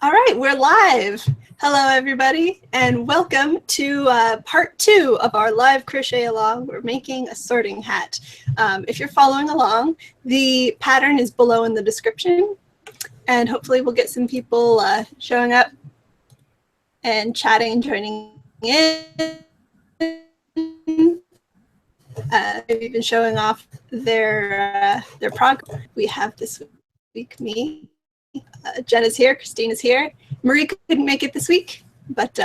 All right, we're live. Hello, everybody, and welcome to part 2 of our live crochet along. We're making a sorting hat. If you're following along, the pattern is below in the description, and hopefully we'll get some people showing up and chatting and joining in. Maybe even showing off their progress. We have this week me. Jen is here, Christine is here. Marie couldn't make it this week, but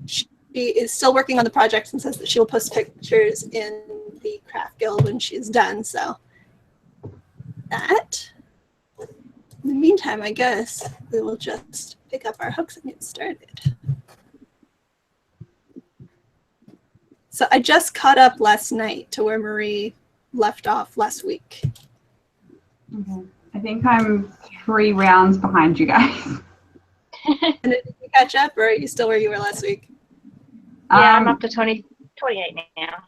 she is still working on the project and says that she will post pictures in the craft guild when she's done. So that. In the meantime, I guess we will just pick up our hooks and get started. So I just caught up last night to where Marie left off last week. Okay. I think I'm 3 rounds behind you guys. And did you catch up, or are you still where you were last week? Yeah, I'm up to 28 now.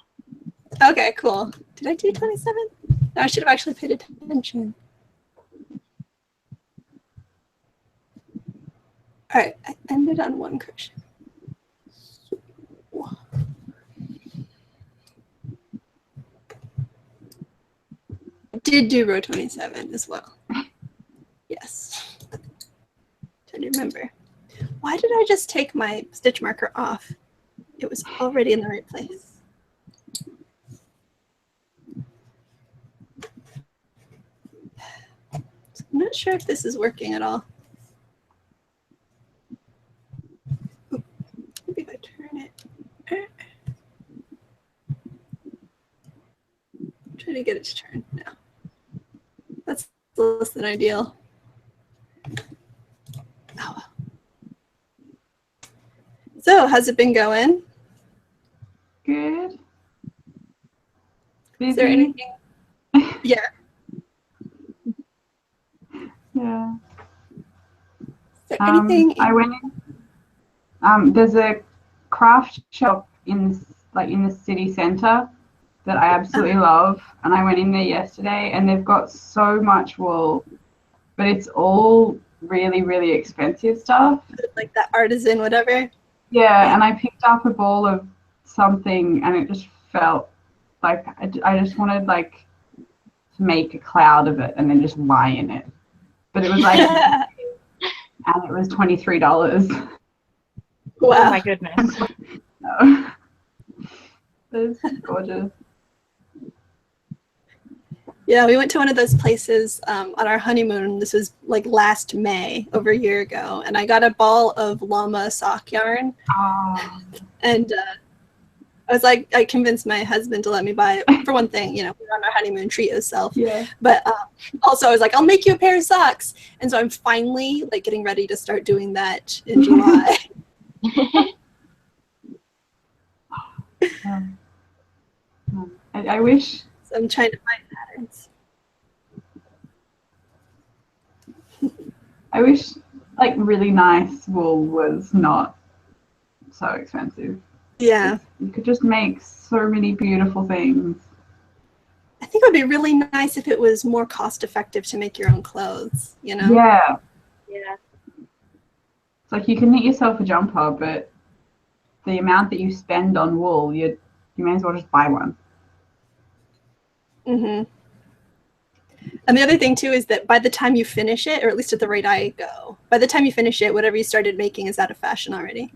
Okay, cool. Did I do 27? No, I should have actually paid attention. All right, I ended on 1 crochet. I did do row 27 as well. Yes. Trying to remember. Why did I just take my stitch marker off? It was already in the right place. I'm not sure if this is working at all. Maybe if I turn it. Try to get it to turn now. That's less than ideal. Oh well. So, how's it been going? Good. Busy. Is there anything? Yeah. Yeah. Is there anything? I went in. There's a craft shop in the city centre that I absolutely love, and I went in there yesterday, and they've got so much wool, but it's all really, really expensive stuff. Like that artisan, whatever. Yeah, and I picked up a ball of something, and it just felt like I just wanted like to make a cloud of it and then just lie in it. But it was like, and it was $23. Wow. Oh my goodness. No. It's gorgeous. Yeah, we went to one of those places on our honeymoon. This was like last May, over a year ago, and I got a ball of llama sock yarn. Oh. And I was like, I convinced my husband to let me buy it. For one thing, you know, we're on our honeymoon, treat yourself. Yeah. But also I was like, I'll make you a pair of socks. And so I'm finally like getting ready to start doing that in July. I wish. So I'm trying to find patterns. I wish like really nice wool was not so expensive. Yeah. You could just make so many beautiful things. I think it would be really nice if it was more cost effective to make your own clothes, you know? Yeah. Yeah. It's like you can knit yourself a jumper, but the amount that you spend on wool, you may as well just buy one. Mm-hmm. And the other thing too is that by the time you finish it, or at least at the rate I go, by the time you finish it, whatever you started making is out of fashion already.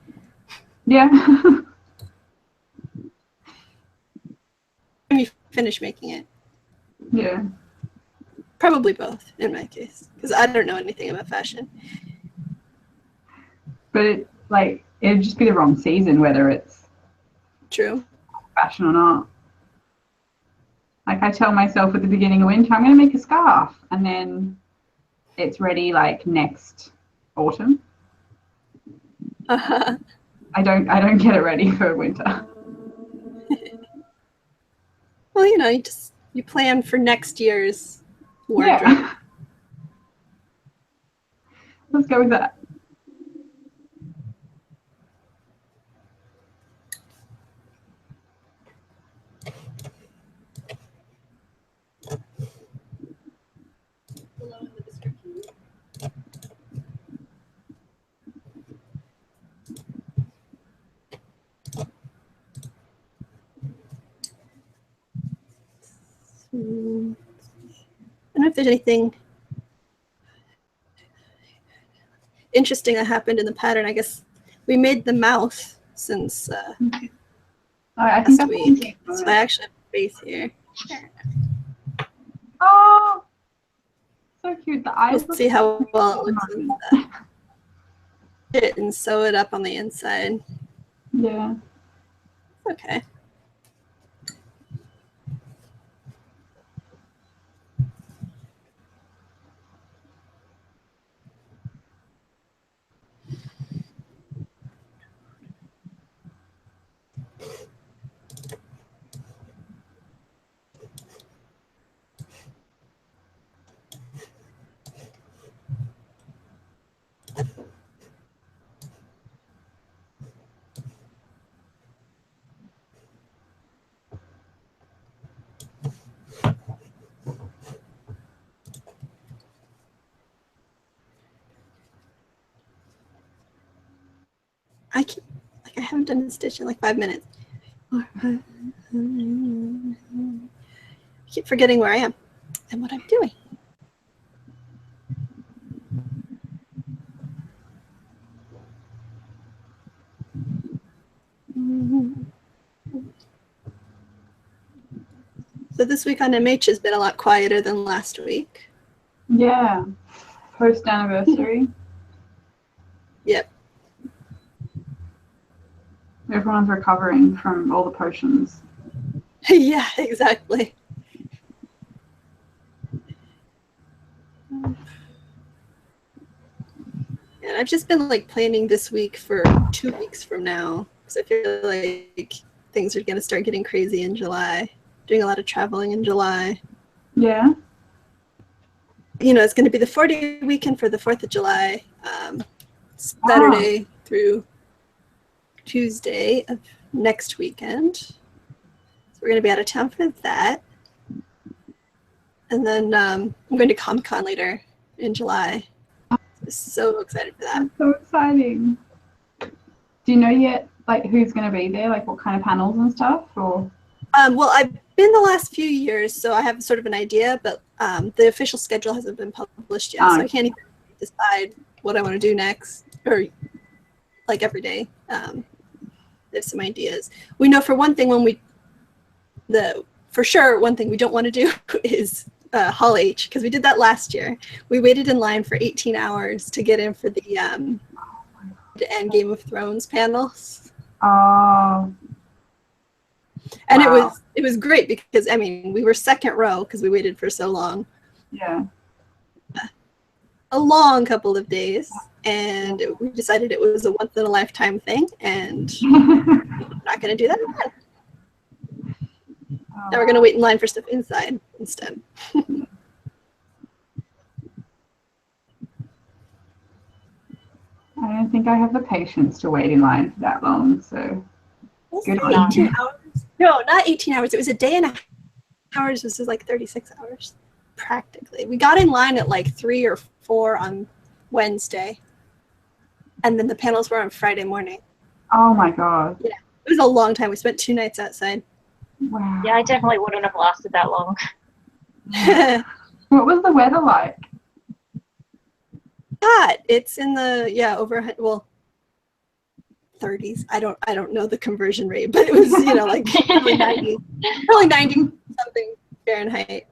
Yeah. When you finish making it. Yeah. Probably both in my case, because I don't know anything about fashion. But it'd just be the wrong season, whether it's True. fashion or not. Like I tell myself at the beginning of winter, I'm going to make a scarf, and then it's ready like next autumn. Uh-huh. I don't get it ready for winter. Well, you know, you plan for next year's wardrobe. Yeah. Let's go with that. there's anything interesting that happened in the pattern. I guess we made the mouth since I think last week. So I actually have a face here. Oh, so cute. The eyes. We'll see how well it looks with that. It and sew it up on the inside. Yeah. Okay. I haven't done a stitch in like 5 minutes. I keep forgetting where I am and what I'm doing. So this week on MH has been a lot quieter than last week. Yeah. Post anniversary. Yep. Everyone's recovering from all the potions. Yeah, exactly. And I've just been like planning this week for 2 weeks from now because I feel like things are going to start getting crazy in July. Doing a lot of traveling in July. Yeah. You know, it's going to be the 4-day weekend for the 4th of July, Saturday through Tuesday of next weekend. So we're going to be out of town for that. And then I'm going to Comic-Con later in July. So excited for that. That's so exciting. Do you know yet, like, who's going to be there? Like, what kind of panels and stuff? Or Well, I've been the last few years, so I have sort of an idea, but the official schedule hasn't been published yet, so I can't even decide what I want to do next, or like every day. There's some ideas. We know for one thing for sure one thing we don't want to do is Hall H, because we did that last year. We waited in line for 18 hours to get in for the end Game of Thrones panels. Oh. And wow. it was great because, I mean, we were second row because we waited for so long. Yeah. A long couple of days, and we decided it was a once-in-a-lifetime thing, and we're not going to do that again. Oh, Now we're going to wait in line for stuff inside instead. I don't think I have the patience to wait in line for that long, so good on 18 you. hours? No, not 18 hours. It was a day and a half. Hours. This is like 36 hours, practically. We got in line at like 3 or 4 on Wednesday, and then the panels were on Friday morning. Oh my god. Yeah, it was a long time. We spent 2 nights outside. Wow. Yeah, I definitely wouldn't have lasted that long. What was the weather like? Hot. It's in the over 30s. I don't know the conversion rate, but it was like probably 90 something Fahrenheit,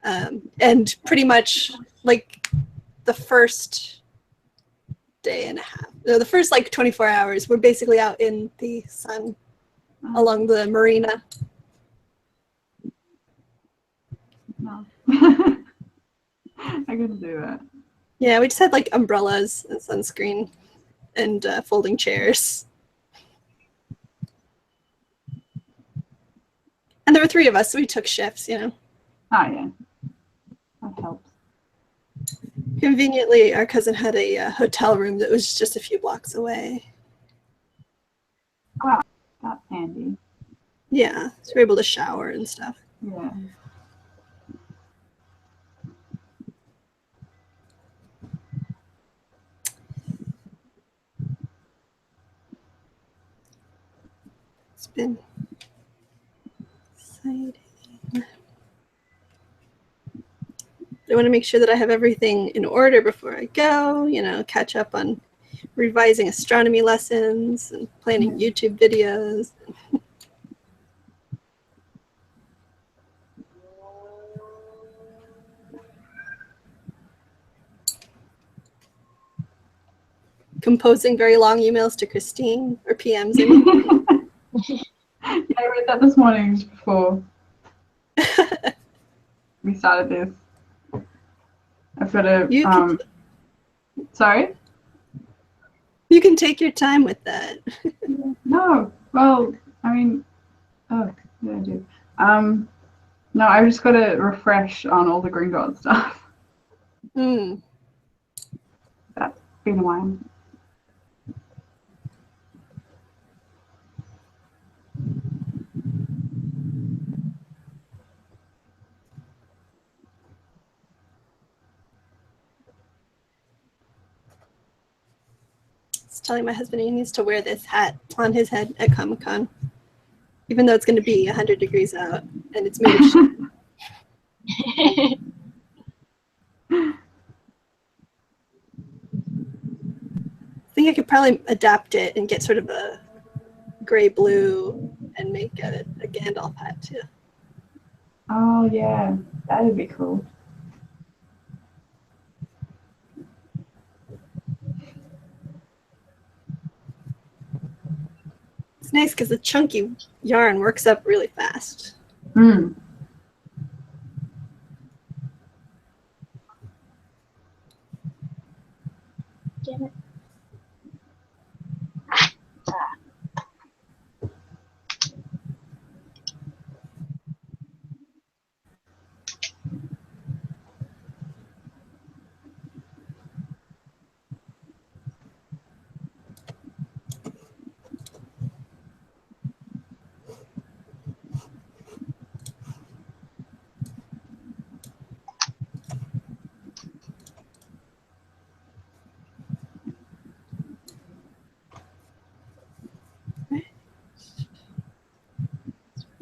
and pretty much like the first day and a half. No, the first like 24 hours, we're basically out in the sun along the marina. No. I couldn't do that. Yeah, we just had like umbrellas and sunscreen and folding chairs. And there were 3 of us, so we took shifts, Oh yeah, that helps. Conveniently, our cousin had a hotel room that was just a few blocks away. Wow, that's handy. Yeah, so we were able to shower and stuff. Yeah. It's been exciting. I want to make sure that I have everything in order before I go, you know, catch up on revising astronomy lessons and planning YouTube videos. Composing very long emails to Christine, or PMs, I mean. Yeah, I read that this morning just before we started this. I've got to, sorry? You can take your time with that. No, well, I mean, oh, yeah, I do. No, I've just got to refresh on all the Green Dot stuff. That's been a while. I was telling my husband he needs to wear this hat on his head at Comic-Con, even though it's going to be 100 degrees out, and it's made of shit. I think I could probably adapt it and get sort of a gray-blue and make a Gandalf hat, too. Oh, yeah, that would be cool. It's nice because the chunky yarn works up really fast. Mm. Damn it.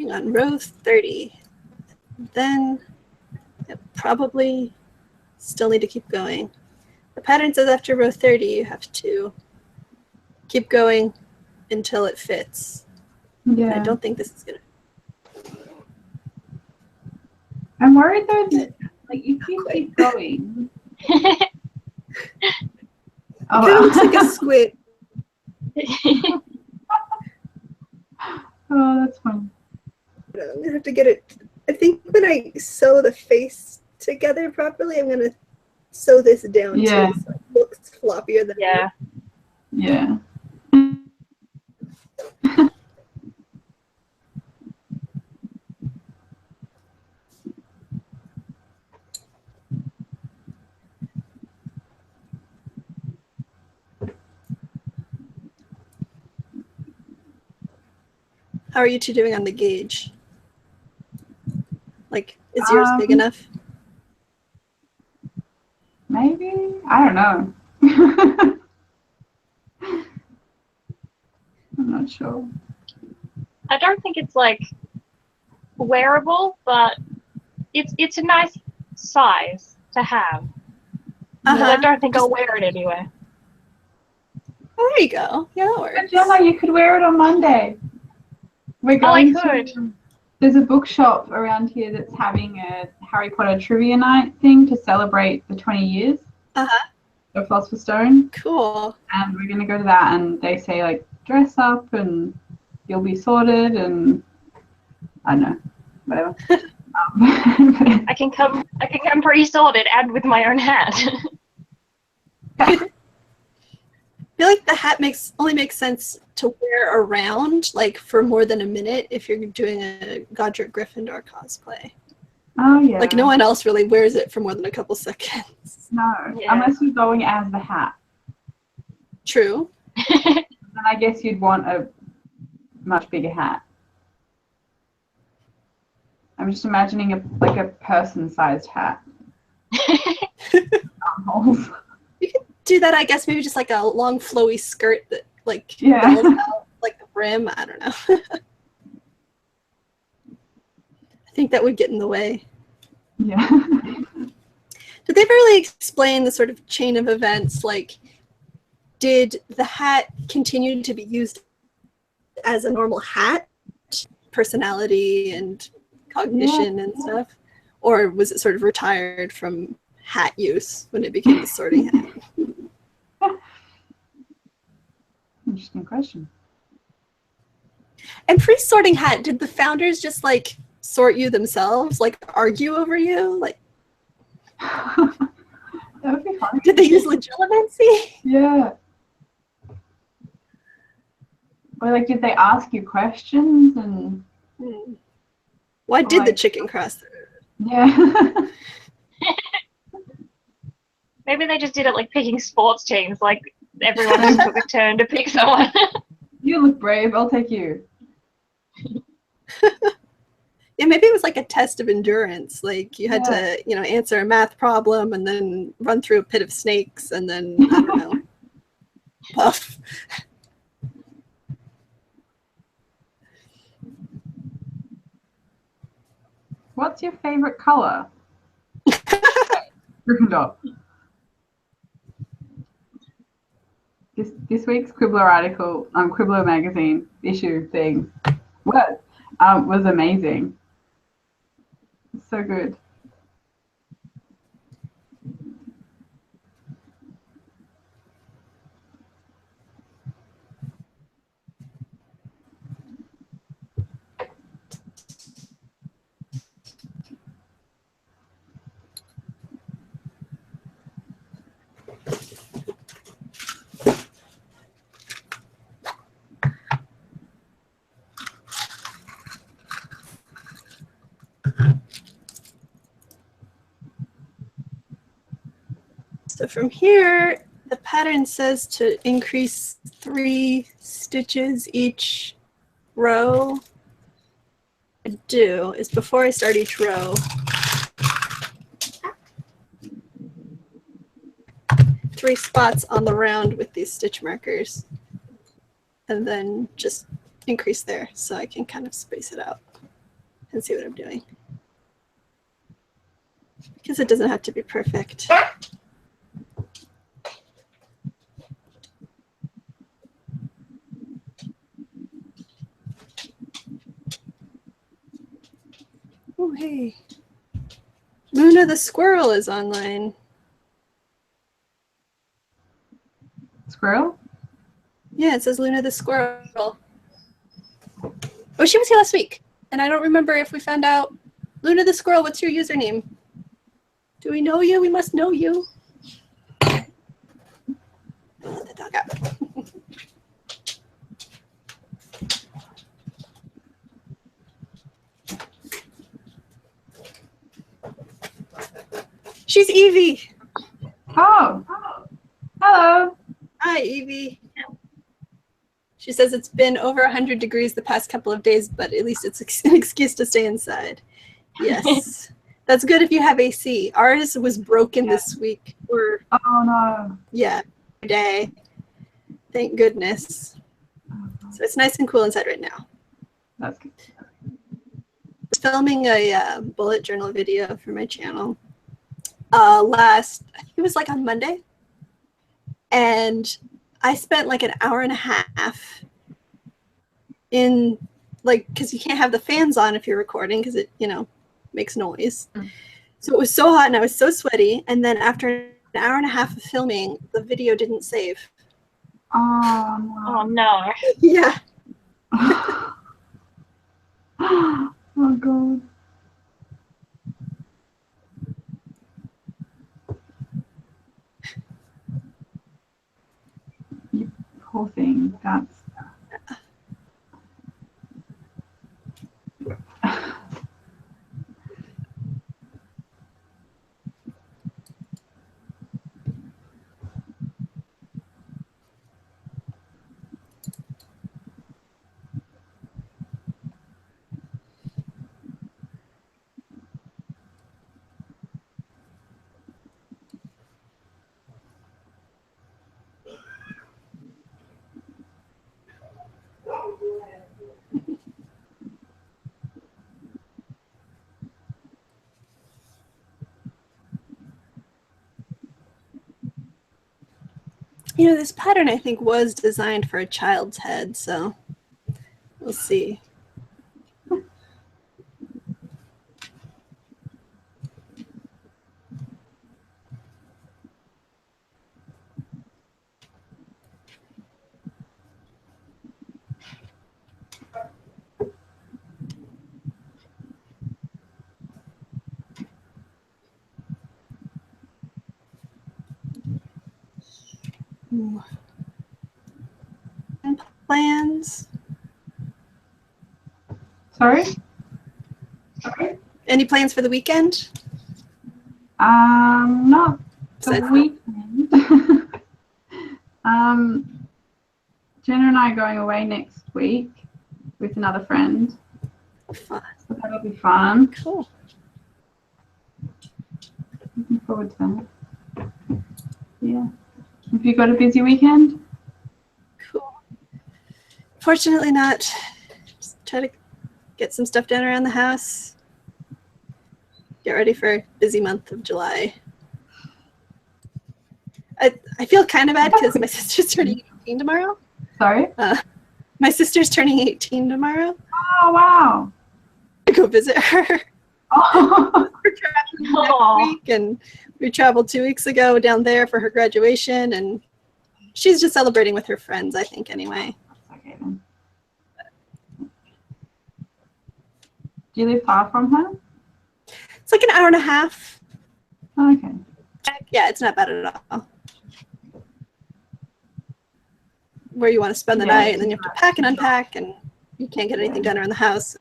On row 30. Then I probably still need to keep going. The pattern says after row 30 you have to keep going until it fits. Yeah. I don't think this is gonna. I'm worried though that like if you keep going. Oh, it looks like a squid. Oh, that's fun. I'm gonna have to get it. I think when I sew the face together properly, I'm gonna sew this down too, so it looks floppier than. Yeah. Yeah. How are you two doing on the gauge? Like, is yours big enough? Maybe? I don't know. I'm not sure. I don't think it's like wearable, but it's a nice size to have. But I don't think I'll wear it anywhere. Oh, there you go. Yeah, that works. But Gemma, you could wear it on Monday. We're going to. There's a bookshop around here that's having a Harry Potter trivia night thing to celebrate the 20 years of Philosopher's Stone. Cool. And we're going to go to that, and they say, like, dress up and you'll be sorted, and I don't know, whatever. I can come pre-sorted and with my own hat. I feel like the hat only makes sense to wear around, like for more than a minute, if you're doing a Godric Gryffindor cosplay. Oh yeah. Like no one else really wears it for more than a couple seconds. No, unless you're going as the hat. True. Then I guess you'd want a much bigger hat. I'm just imagining a person-sized hat. You could do that, I guess, maybe just like a long flowy skirt that like bells out like the brim. I don't know. I think that would get in the way. Yeah. Did they ever really explain the sort of chain of events? Like, did the hat continue to be used as a normal hat, personality and cognition and stuff? Or was it sort of retired from hat use when it became a sorting hat? Interesting question. And pre-sorting hat, did the founders just like sort you themselves, like argue over you? Like, That would be fun. did they use legitimacy? Yeah. Or like, did they ask you questions and? Why did the like, chicken cross the road? Yeah. Maybe they just did it like picking sports teams, like everyone just took a turn to pick someone. You look brave. I'll take you. Yeah, maybe it was like a test of endurance. Like you had Yeah. to, answer a math problem and then run through a pit of snakes and then, I don't know, puff. What's your favorite color? Gryffindor. This week's Quibbler article, Quibbler magazine issue thing, was amazing. It's so good. So from here, the pattern says to increase 3 stitches each row. What I do is before I start each row, 3 spots on the round with these stitch markers, and then just increase there so I can kind of space it out and see what I'm doing. Because it doesn't have to be perfect. Oh, hey. Luna the squirrel is online. Squirrel? Yeah, it says Luna the squirrel. Oh, she was here last week. And I don't remember if we found out. Luna the squirrel, what's your username? Do we know you? We must know you. Let the dog out. She's Evie. Oh. Hello. Hi, Evie. She says it's been over 100 degrees the past couple of days, but at least it's an excuse to stay inside. Yes. That's good if you have AC. Ours was broken this week. Or Oh no. yeah, day. Thank goodness. So it's nice and cool inside right now. That's good. Filming a bullet journal video for my channel I think it was like on Monday, and I spent like an hour and a half in because you can't have the fans on if you're recording because it makes noise. So it was so hot and I was so sweaty, and then after an hour and a half of filming, the video didn't save. Oh no. Oh no. Yeah. Oh god. You poor thing. That's You know, this pattern I think was designed for a child's head, so we'll see. Ooh. Plans? Sorry? Any plans for the weekend? Not the Besides weekend. Jenna and I are going away next week with another friend. Fun. So that'll be fun. Cool. Looking forward to that. Yeah. Have you got a busy weekend? Cool. Fortunately not. Just try to get some stuff done around the house. Get ready for a busy month of July. I feel kind of bad because my sister's turning 18 tomorrow. Sorry? My sister's turning 18 tomorrow. Oh, wow. I go visit her. Oh. We're traveling next week, and we traveled 2 weeks ago down there for her graduation, and she's just celebrating with her friends, I think, anyway. Okay, then. Do you live far from her? It's like an hour and a half. Oh, okay. Yeah, it's not bad at all. Where you want to spend the night, and then you have to pack and unpack, and you can't get anything done around the house.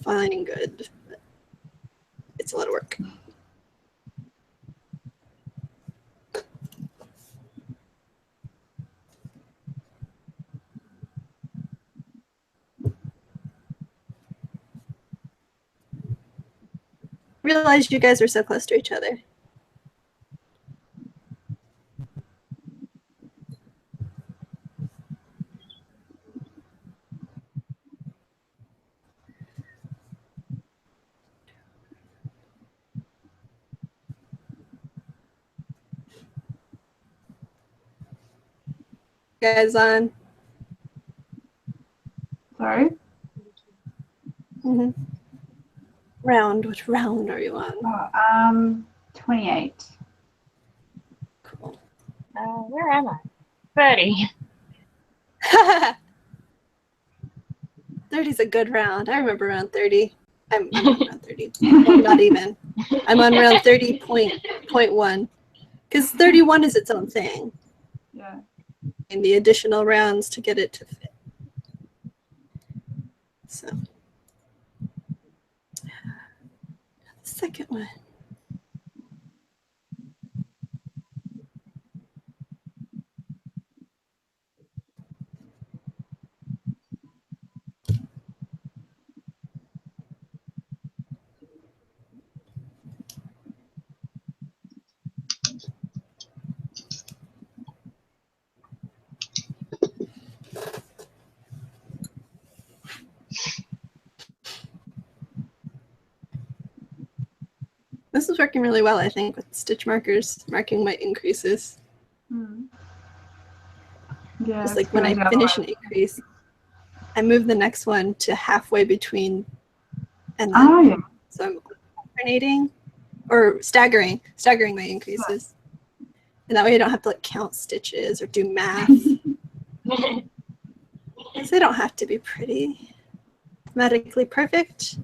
Fine and good. But it's a lot of work. Realized you guys were so close to each other. Guys on? Sorry? Mm-hmm. Round. Which round are you on? Oh, 28. Cool. Where am I? 30. 30's a good round. I remember round 30. I'm on round 30. Well, not even. I'm on round 30.1. Because 31 is its own thing. Yeah. And the additional rounds to get it to fit. So. The second one. This is working really well, I think, with stitch markers, marking my increases. Yeah. It's like when I finish an increase, I move the next one to halfway between, and then Oh, yeah. so I'm alternating or staggering my increases. And that way I don't have to like count stitches or do math. Because they don't have to be pretty, mathematically perfect.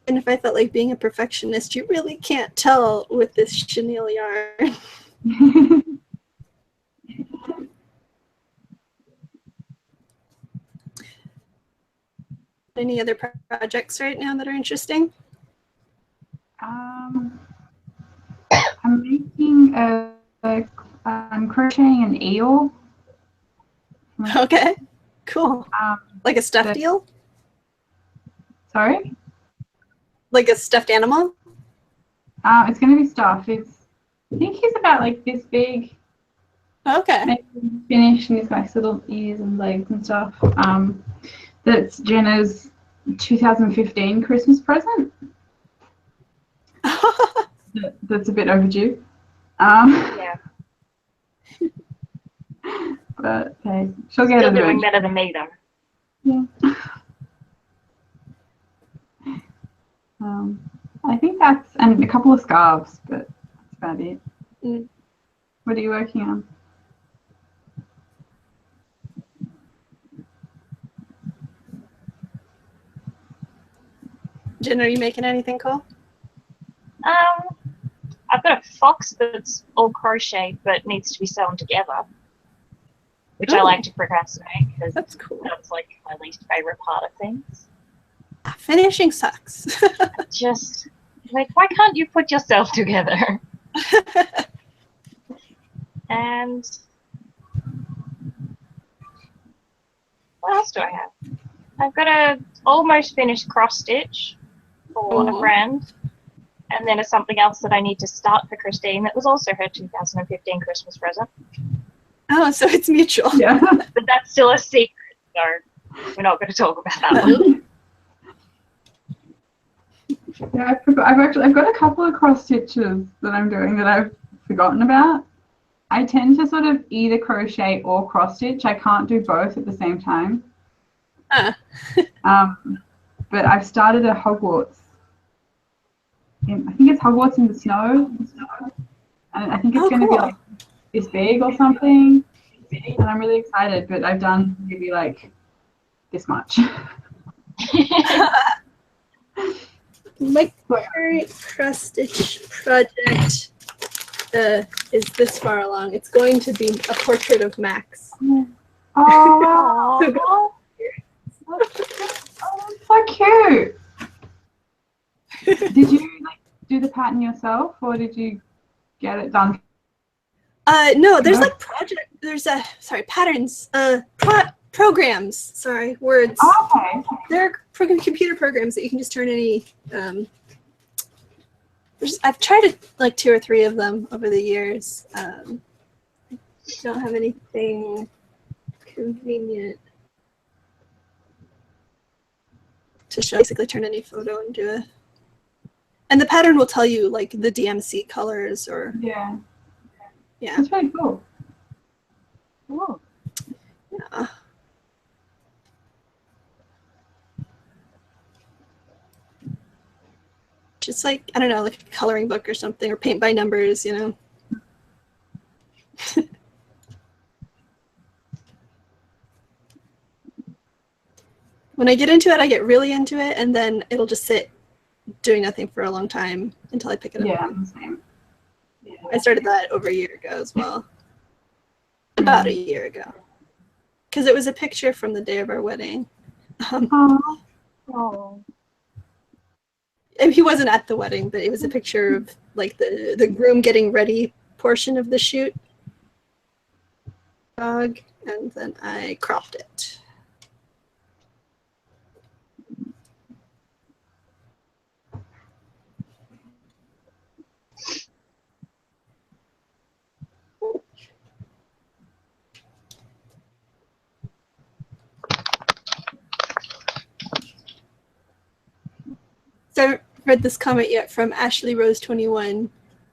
And if I felt like being a perfectionist, you really can't tell with this chenille yarn. Any other projects right now that are interesting? I'm making I'm crocheting an eel. Okay, cool. Like a stuffed eel? Sorry? Like a stuffed animal? It's going to be stuffed. I think he's about like this big. Okay. Maybe finished, and he's got little ears and legs and stuff. That's Jenna's 2015 Christmas present. that's a bit overdue. Yeah. But hey, she'll get Still it doing eventually. better than me, though. Yeah. I think and a couple of scarves, but that's about it. Mm. What are you working on? Jen, are you making anything cool? I've got a fox that's all crochet but needs to be sewn together, which I like to procrastinate because That's cool. that's like my least favorite part of things. Finishing sucks. Just like, why can't you put yourself together? And what else do I have? I've got a almost finished cross stitch for a friend, and then something else that I need to start for Christine that was also her 2015 Christmas present. Oh, so it's mutual. Yeah. But that's still a secret, so we're not going to talk about that one. Yeah, I've got a couple of cross stitches that I'm doing that I've forgotten about. I tend to sort of either crochet or cross stitch. I can't do both at the same time. But I've started a Hogwarts. I think it's Hogwarts in the snow. And I think it's going to be like this big or something. And I'm really excited, but I've done maybe like this much. My current cross stitch project is this far along. It's going to be a portrait of Max. Oh, that's so cute. Did you like do the pattern yourself, or did you get it done? No, there's like patterns, programs. Sorry, words. Oh, okay. There are computer programs that you can just turn any. I've tried like 2 or 3 of them over the years. Don't have anything convenient to show. Basically, turn any photo into a. And the pattern will tell you like the DMC colors or. Yeah. Yeah. That's really cool. Cool. Yeah. Just like, I don't know, like a coloring book or something, or paint by numbers, you know. When I get into it, I get really into it, and then it'll just sit doing nothing for a long time until I pick it up. Yeah, same. Yeah. I started that over a year ago as well. About a year ago. Because it was a picture from the day of our wedding. And he wasn't at the wedding, but it was a picture of like the groom getting ready portion of the shoot. Dog, and then I cropped it. So I haven't read this comment yet from Ashley Rose 21.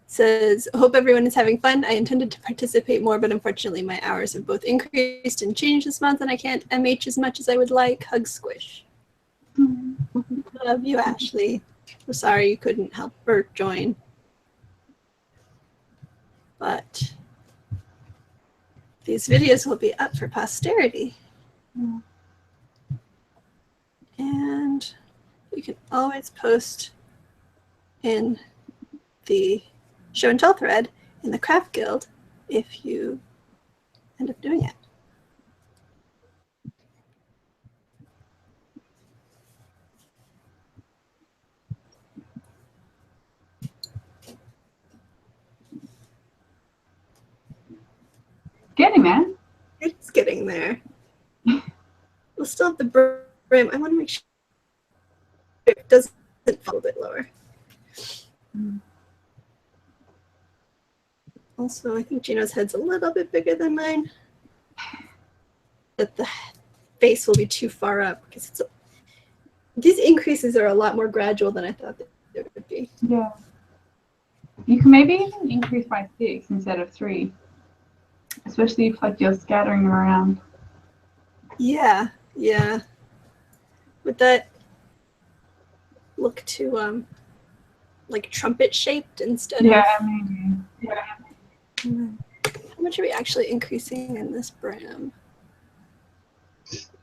Says, hope everyone is having fun. I intended to participate more, but unfortunately my hours have both increased and changed this month, and I can't MH as much as I would like. Hug, squish. Love you, Ashley. I'm sorry you couldn't help or join. But these videos will be up for posterity. And you can always post in the show and tell thread in the Craft Guild if you end up doing it. Getting there. It's getting there. We'll still have the brim. I want to make sure it doesn't fall a bit lower. Also, I think Gino's head's a little bit bigger than mine. But the face will be too far up because these increases are a lot more gradual than I thought they would be. Yeah. You can maybe even increase by 6 instead of 3, especially if like you're scattering them around. Yeah, yeah. Would that look too like trumpet shaped instead Yeah, of? maybe. Yeah. How much are we actually increasing in this bram?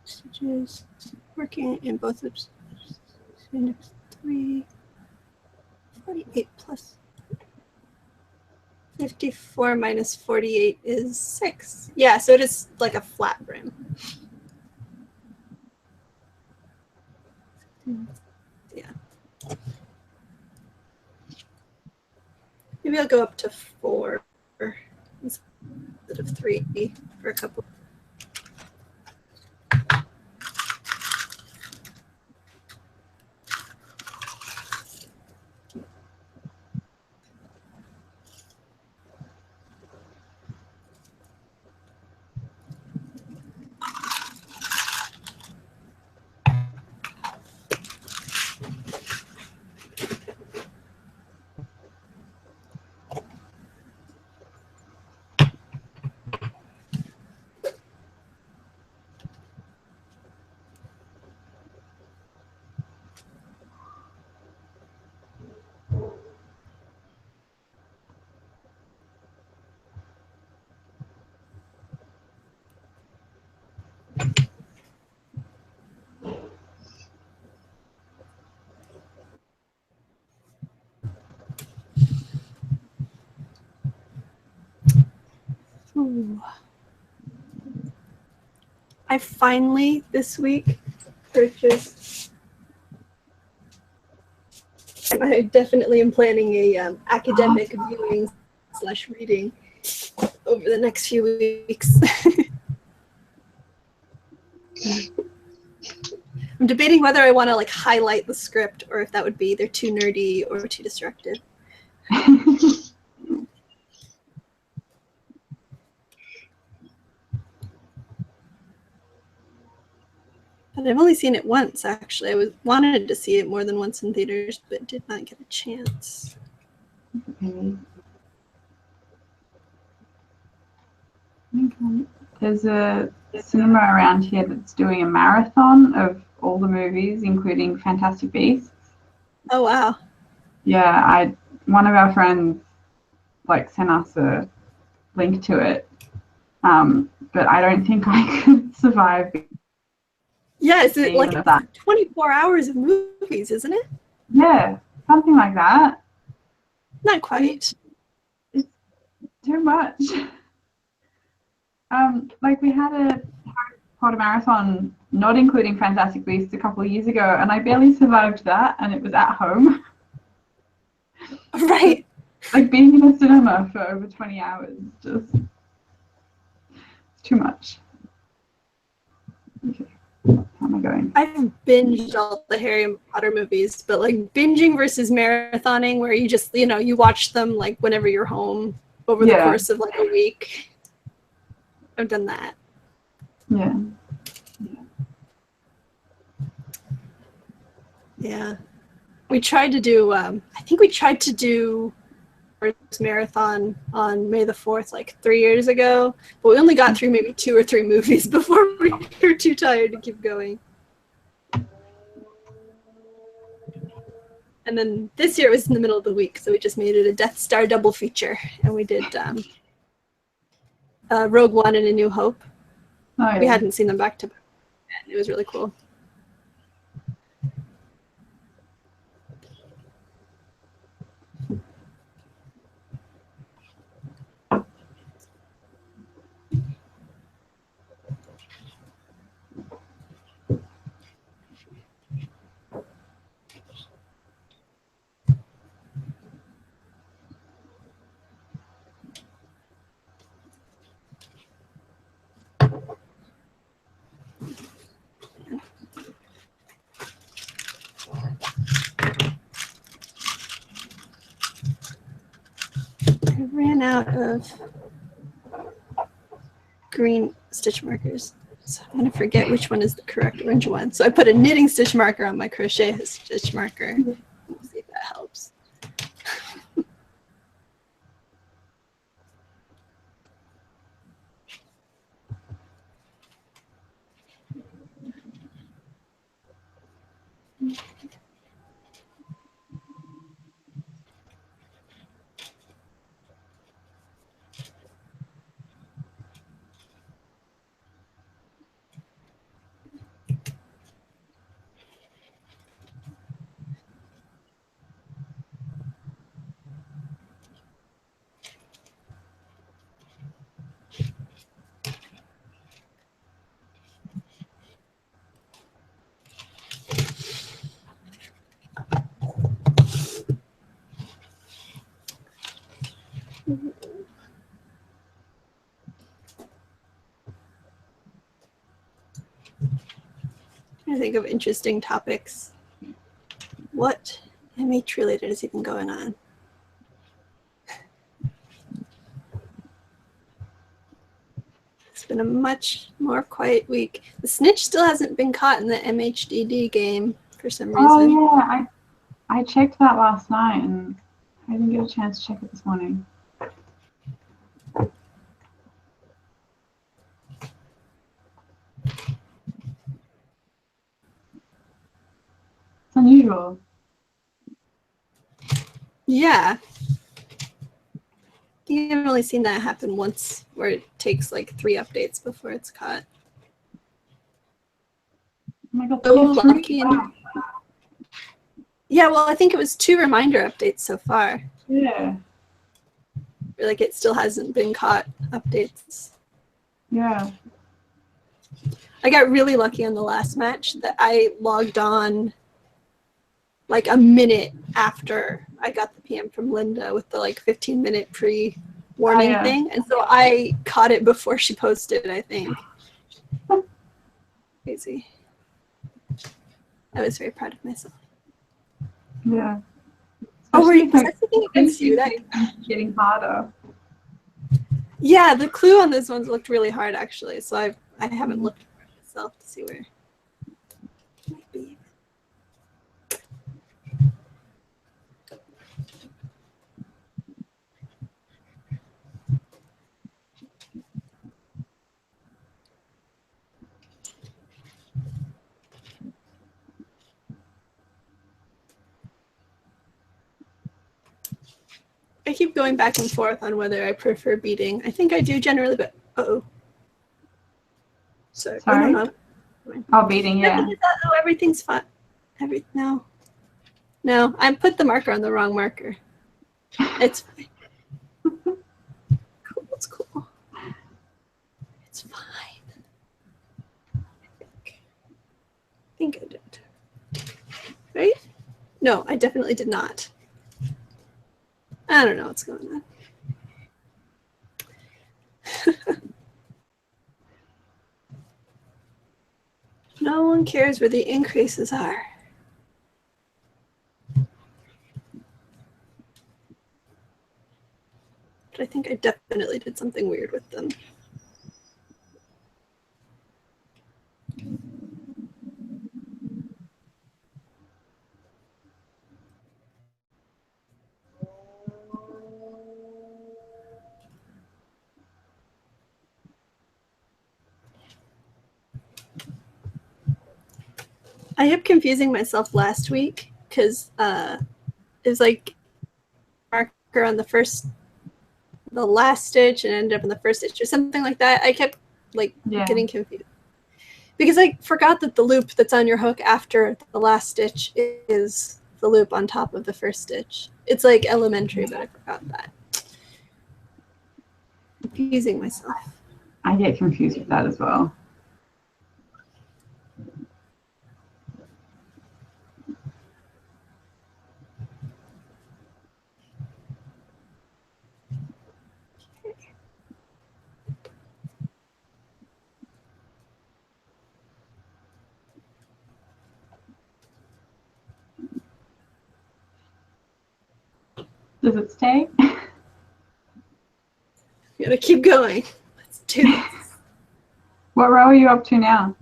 Stitches working in both of 3, 48 plus 54 minus 48 is 6. Yeah, so it is like a flat brim. Yeah. Maybe I'll go up to 4 instead of 3 for a couple. Ooh. I finally this week purchased. I definitely am planning a academic viewing / reading over the next few weeks. I'm debating whether I want to like highlight the script or if that would be either too nerdy or too destructive. But I've only seen it once, actually. Wanted to see it more than once in theaters, but did not get a chance. Okay. There's a cinema around here that's doing a marathon of all the movies, including Fantastic Beasts. Oh, wow. Yeah, one of our friends like sent us a link to it, but I don't think I could survive. Yeah, is it like that. 24 hours of movies, isn't it? Yeah, something like that. Not quite. It's too much. Like we had a Harry Potter marathon, not including Fantastic Beasts, a couple of years ago, and I barely survived that, and it was at home. Right. Like being in a cinema for over 20 hours, just it's too much. Okay, how am I going? I've binged all the Harry Potter movies, but like binging versus marathoning, where you just, you watch them like whenever you're home over the course of like a week. I've done that. Yeah. Yeah. We tried to do, I think we tried to do marathon on May the 4th like 3 years ago, but we only got through maybe 2 or 3 movies before we were too tired to keep going. And then this year it was in the middle of the week, so we just made it a Death Star double feature, and we did Rogue One and A New Hope. Oh, yeah. We hadn't seen them back to back. It was really cool. I ran out of green stitch markers, so I'm going to forget which one is the correct orange one. So I put a knitting stitch marker on my crochet stitch marker. Let's see if that helps. I think of interesting topics. What MH related is even going on? It's been a much more quiet week. The snitch still hasn't been caught in the MHDD game for some reason. Oh yeah, I checked that last night and I didn't get a chance to check it this morning. It's unusual. Yeah. I've only seen that happen once, where it takes like 3 updates before it's caught. Oh my god, Oh, tier 3. lucky. Yeah, well, I think it was 2 reminder updates so far. Yeah. Like it still hasn't been caught updates. Yeah. I got really lucky on the last match that I logged on like a minute after I got the PM from Linda with the like 15-minute pre-warning thing. And so I caught it before she posted, I think. Crazy. I was very proud of myself. Yeah. Oh, were you Especially thinking against you? That getting harder. Yeah, the clue on this one's looked really hard actually, so I haven't looked for it myself to see where it might be. I keep going back and forth on whether I prefer beading. I think I do generally, but Sorry. Sorry? Oh, no. Oh, beading, yeah. Oh, everything's fine. No, I put the marker on the wrong marker. It's fine. Cool, it's cool. It's fine. I think I did. Right? No, I definitely did not. I don't know what's going on. No one cares where the increases are. But I think I definitely did something weird with them. I kept confusing myself last week because it was like marker on the last stitch and ended up in the first stitch or something like that. I kept like getting confused because I forgot that the loop that's on your hook after the last stitch is the loop on top of the first stitch. It's like elementary, but I forgot that. Confusing myself. I get confused with that as well. Does it stay? You gotta keep going. Let's do this. What row are you up to now?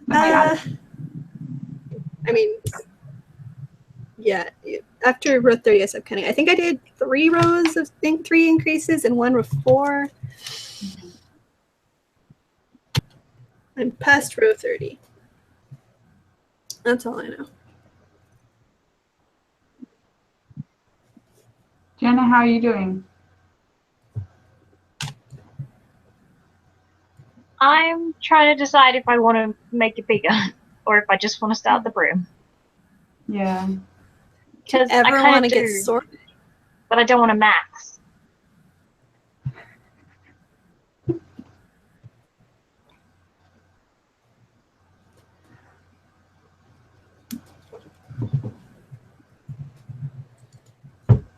I mean, yeah, after row 30, I stopped counting. I think I did 3 rows of 3 increases and 1 row 4. I'm past row 30. That's all I know. Jenna, how are you doing? I'm trying to decide if I want to make it bigger or if I just want to start the broom. Yeah. Because I Ever kind want of to get do, sorted? but I don't want to max.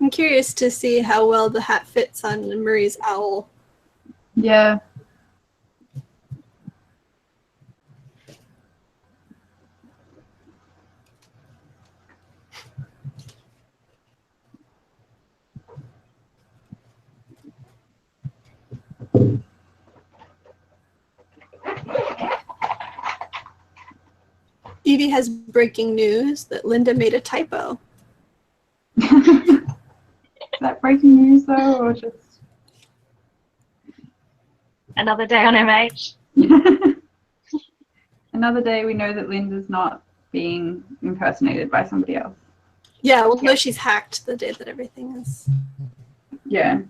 I'm curious to see how well the hat fits on Murray's owl. Yeah. Evie has breaking news that Linda made a typo. Is that breaking news though, or just Another day on MH. another day we know that Linda's not being impersonated by somebody else? Yeah, we'll know she's hacked the day that everything is. Yeah.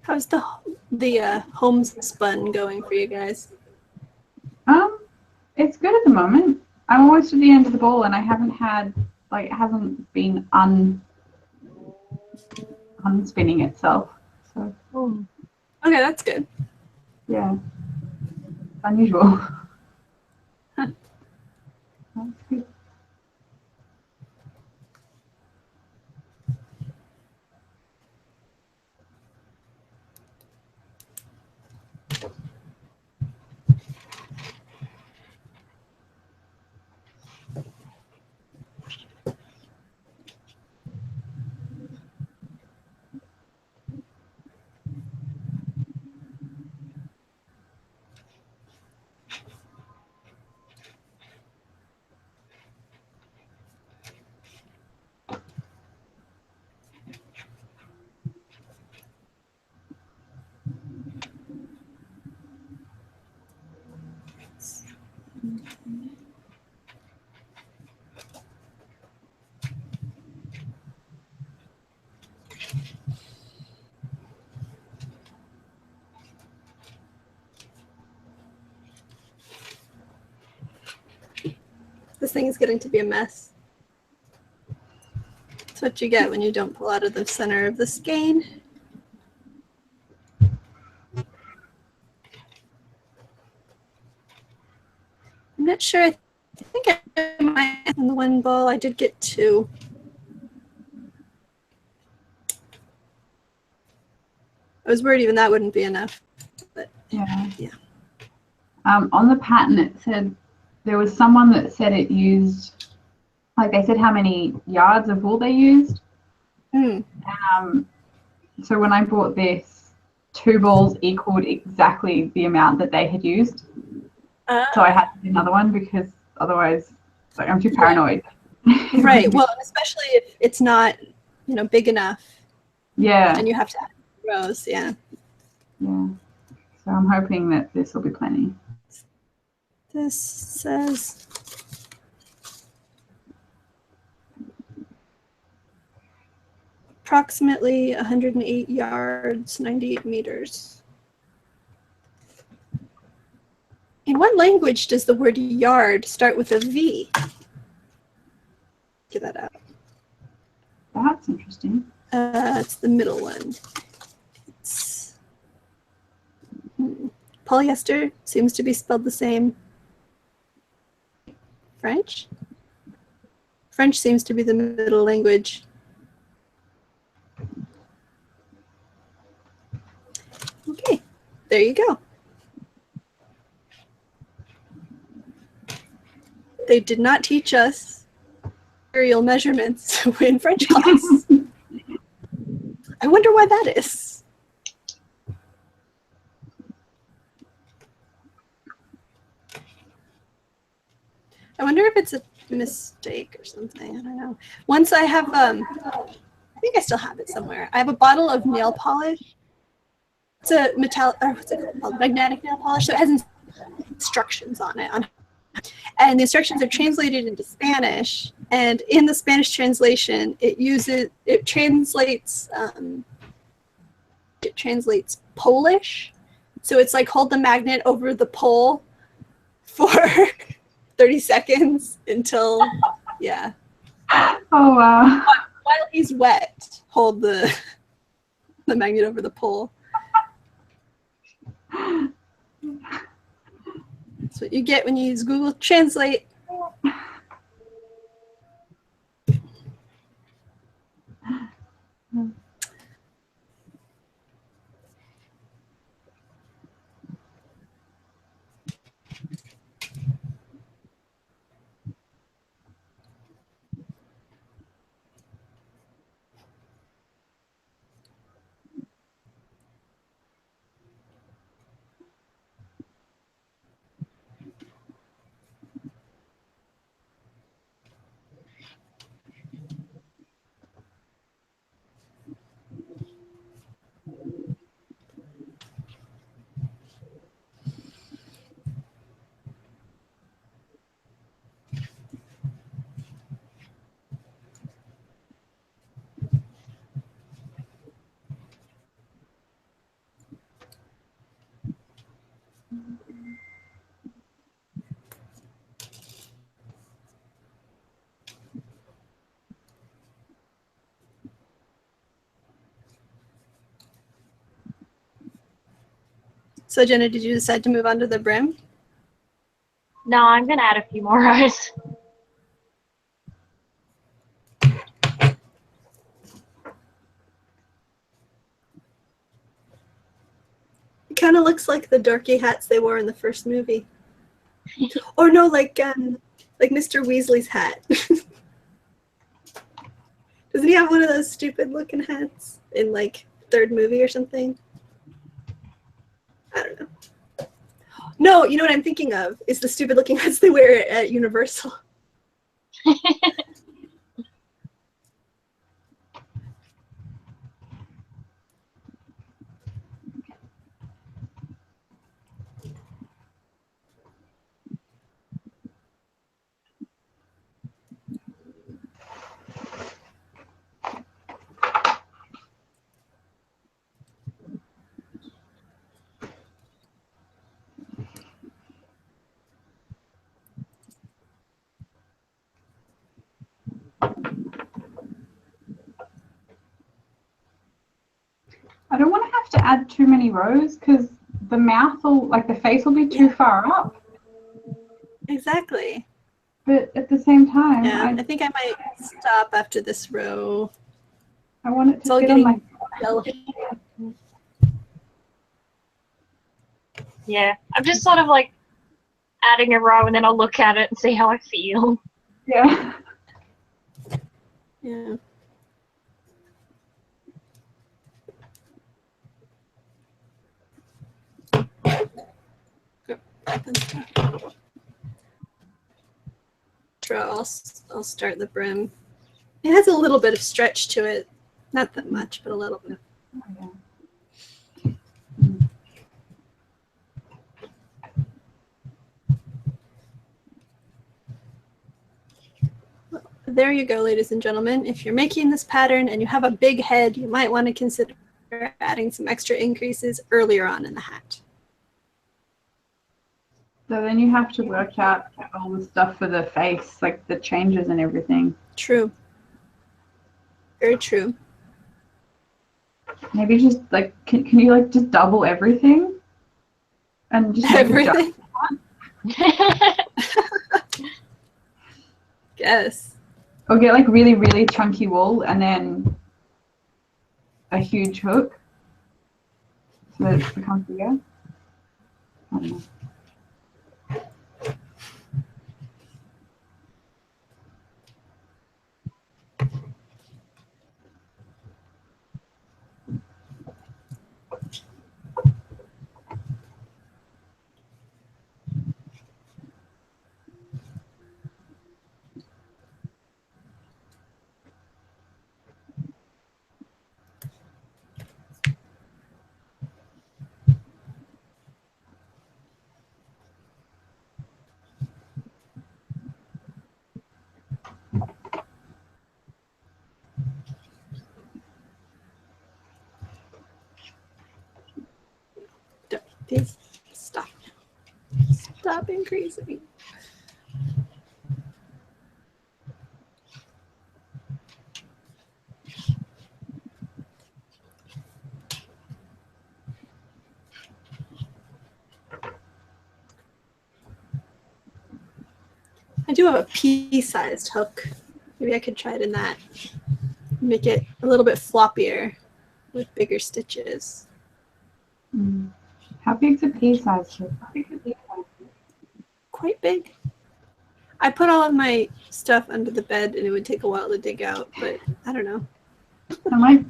How's the homespun going for you guys? It's good at the moment. I'm almost to the end of the ball, and I haven't had it hasn't been unspinning itself. So Okay, that's good. yeah, unusual. Huh. That's good. This thing is getting to be a mess. That's what you get when you don't pull out of the center of the skein. I'm not sure. I think I might have in the one ball. I did get 2. I was worried even that wouldn't be enough. But Yeah. Yeah. On the pattern, it said there was someone that said it used, they said how many yards of wool they used. So when I bought this, 2 balls equaled exactly the amount that they had used. So I had to do another one because otherwise, I'm too paranoid. Right. Well, especially if it's not, big enough. Yeah. And you have to add rows. Yeah. Yeah. So I'm hoping that this will be plenty. This says approximately 108 yards, 98 meters. In what language does the word yard start with a V? Get that out. That's interesting. It's the middle one. It's, polyester seems to be spelled the same. French? French seems to be the middle language. Okay, there you go. They did not teach us material measurements in French class. I wonder why that is. I wonder if it's a mistake or something. I don't know. Once I have, I think I still have it somewhere. I have a bottle of nail polish it's a metallic, or what's it called, magnetic nail polish. So it has instructions on it, and the instructions are translated into Spanish. And in the Spanish translation, it translates Polish. So it's like hold the magnet over the pole for 30 seconds until, yeah. Oh wow. While he's wet, hold the magnet over the pole. That's what you get when you use Google Translate. So Jenna, did you decide to move on to the brim? No, I'm going to add a few more rows. It kind of looks like the dorky hats they wore in the first movie. Or no, like Mr. Weasley's hat. Doesn't he have one of those stupid looking hats in like third movie or something? I don't know. No, you know what I'm thinking of is the stupid looking hats they wear at Universal. I don't want to have to add too many rows because the mouth will, like the face will be too far up. Exactly. But at the same time, Yeah, I think I might stop after this row. I want it It's all to fit on my yellow. Yeah, I'm just sort of like adding a row and then I'll look at it and see how I feel. Yeah. Yeah. I'll start the brim. It has a little bit of stretch to it. Not that much, but a little bit. There you go, ladies and gentlemen. If you're making this pattern and you have a big head, you might want to consider adding some extra increases earlier on in the hat. So then you have to work out all the stuff for the face, like the changes and everything. True. Very true. Maybe just like, can you like just double everything? And just make Everything? Guess. Or get like really, really chunky wool and then a huge hook so that it becomes bigger. I don't know. Please stop. Stop increasing. I do have a pea-sized hook. Maybe I could try it in that. Make it a little bit floppier with bigger stitches. Mm. How big's a pea size hook? Quite big. I put all of my stuff under the bed and it would take a while to dig out, but I don't know. Let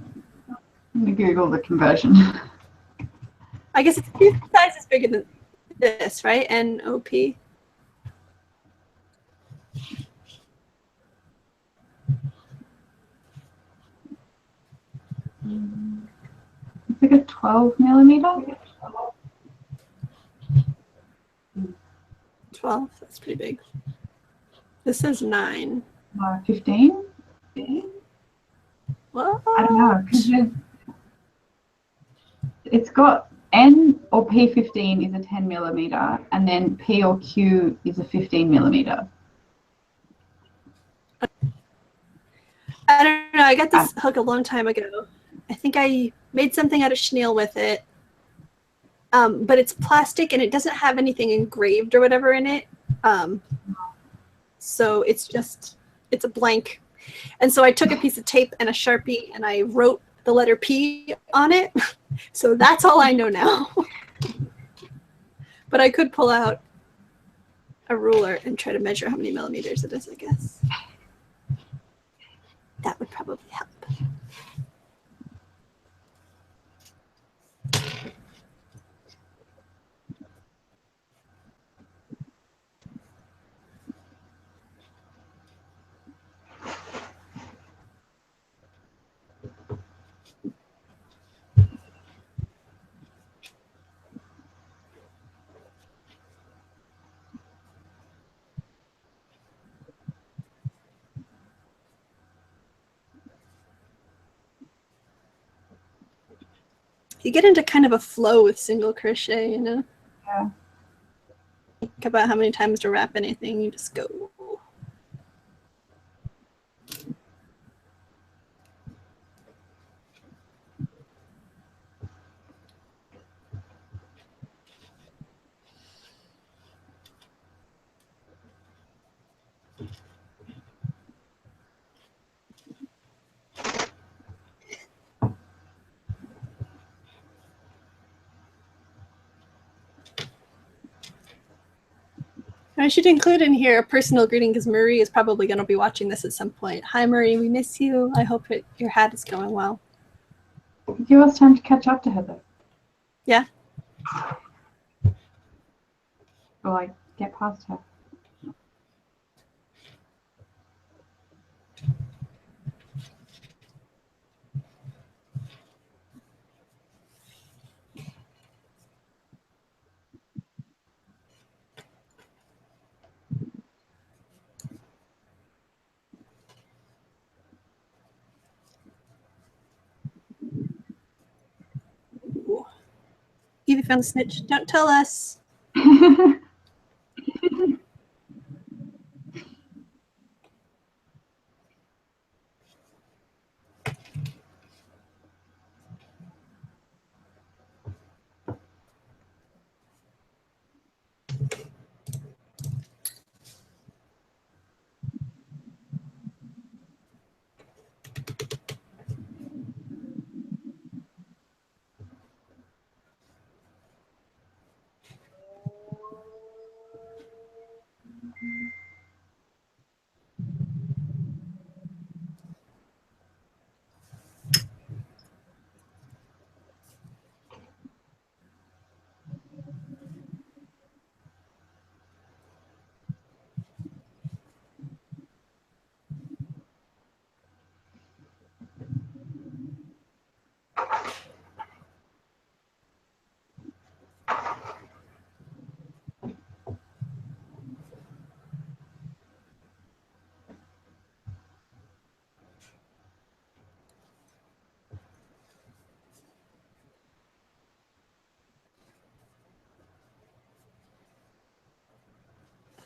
me Google the conversion. I guess it's a few sizes bigger than this, right? N-O-P. It's like a 12 millimeter. 12, that's pretty big. This says 9. 15? What? I don't know, because it's got N or P15 is a 10 millimeter, and then P or Q is a 15 millimeter. I don't know. I got this hook a long time ago. I think I made something out of chenille with it. But it's plastic and it doesn't have anything engraved or whatever in it. So it's a blank. And so I took a piece of tape and a Sharpie and I wrote the letter P on it. So that's all I know now. But I could pull out a ruler and try to measure how many millimeters it is, I guess. That would probably help. You get into kind of a flow with single crochet, you know? Yeah. Think about how many times to wrap anything, you just go. I should include in here a personal greeting because Marie is probably going to be watching this at some point. Hi, Marie. We miss you. I hope your hat is going well. Give us time to catch up to her, though. Yeah? Or, like, get past her. Ooh. Evie found a snitch. Don't tell us.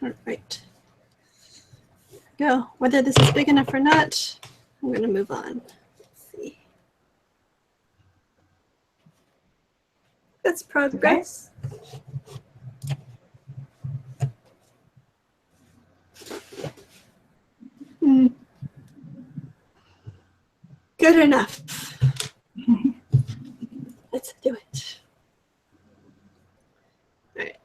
All right. Go. Whether this is big enough or not, I'm going to move on. Let's see. That's progress. Okay. Good enough. Let's do it. All right.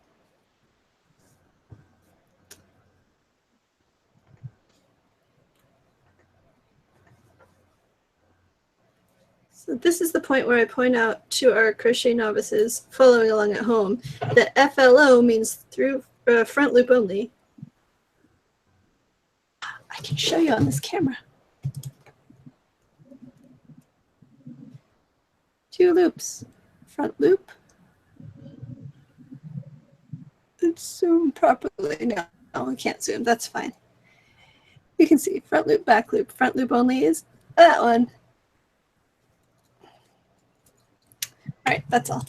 So this is the point where I point out to our crochet novices following along at home that FLO means through front loop only. I can show you on this camera. 2 loops, front loop. Let's zoom properly. No, we can't zoom. That's fine. You can see front loop, back loop. Front loop only is that one. All right, that's all.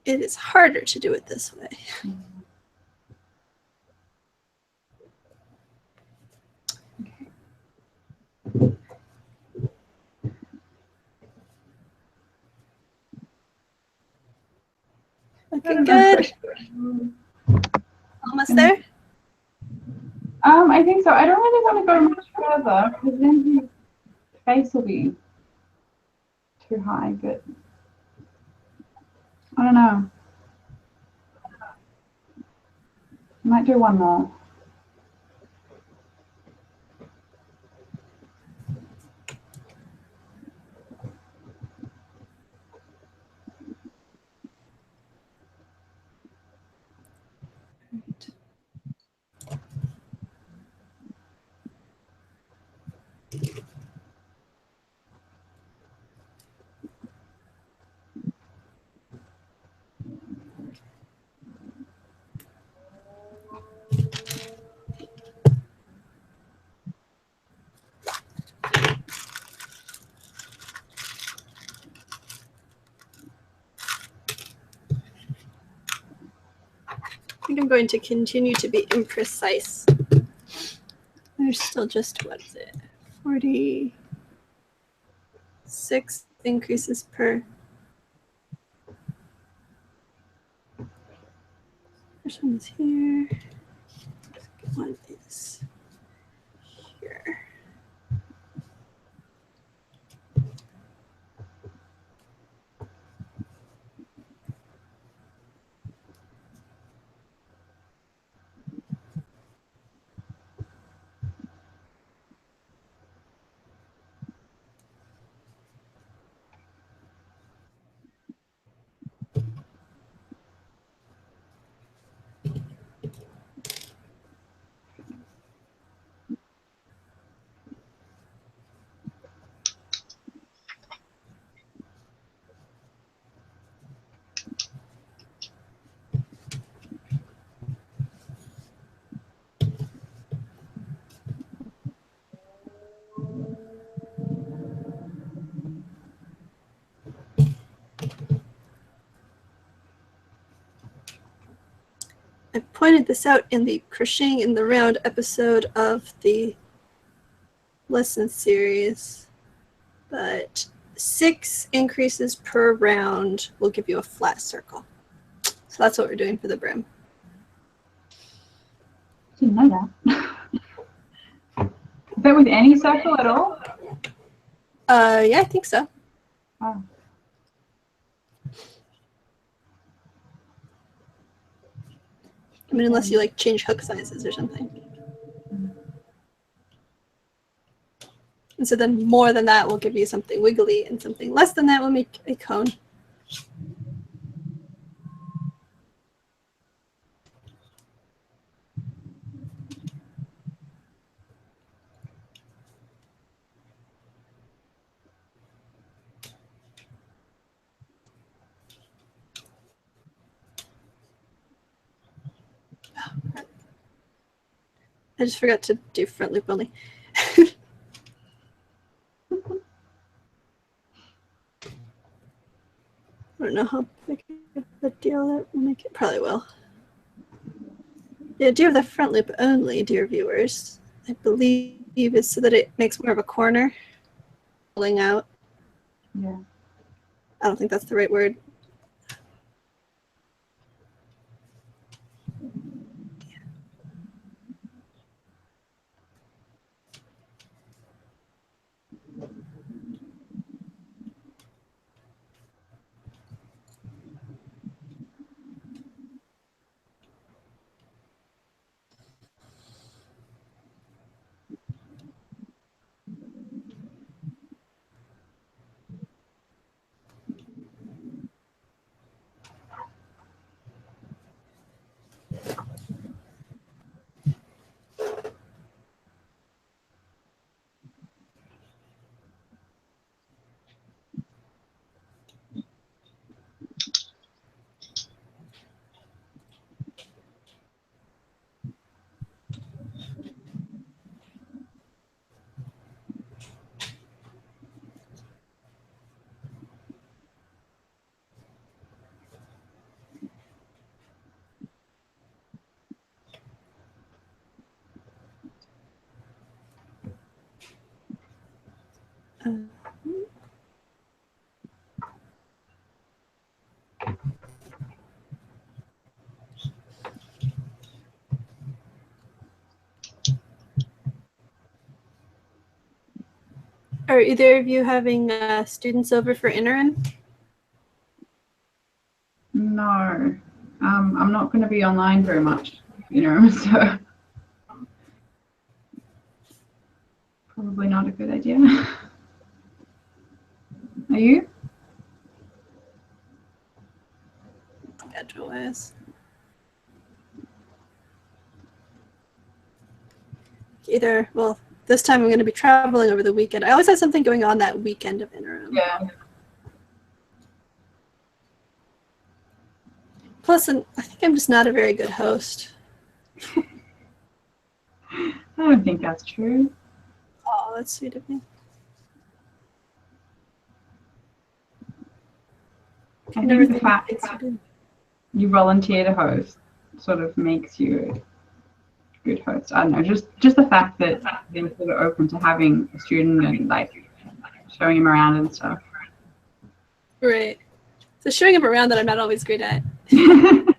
It is harder to do it this way. Looking good. Almost there? I think so. I don't really want to go much further because then his face will be too high, but I don't know. I might do one more. I think I'm going to continue to be imprecise. There's still just, what is it? 46 increases per. First one is here. Second one is here. I pointed this out in the Crocheting in the Round episode of the lesson series, but 6 increases per round will give you a flat circle. So that's what we're doing for the brim. Didn't know that. Is that with any circle at all? Yeah, I think so. Oh. I mean, unless you like change hook sizes or something. And so then more than that will give you something wiggly, and something less than that will make a cone. I just forgot to do front loop only. I don't know how big of a deal that will make it. Probably will. The idea of the front loop only, dear viewers, I believe is so that it makes more of a corner pulling out. Yeah. I don't think that's the right word. Are either of you having students over for interim? No. I'm not going to be online very much, so probably not a good idea. Are you? Schedule-wise. Either, well, this time I'm going to be traveling over the weekend. I always have something going on that weekend of interim. Yeah. Plus, I think I'm just not a very good host. I don't think that's true. Oh, that's sweet of me. I think the fact you volunteer to host sort of makes you a good host. I don't know, just the fact that they're sort of open to having a student and like showing him around and stuff. Right. So showing him around that I'm not always great at. Then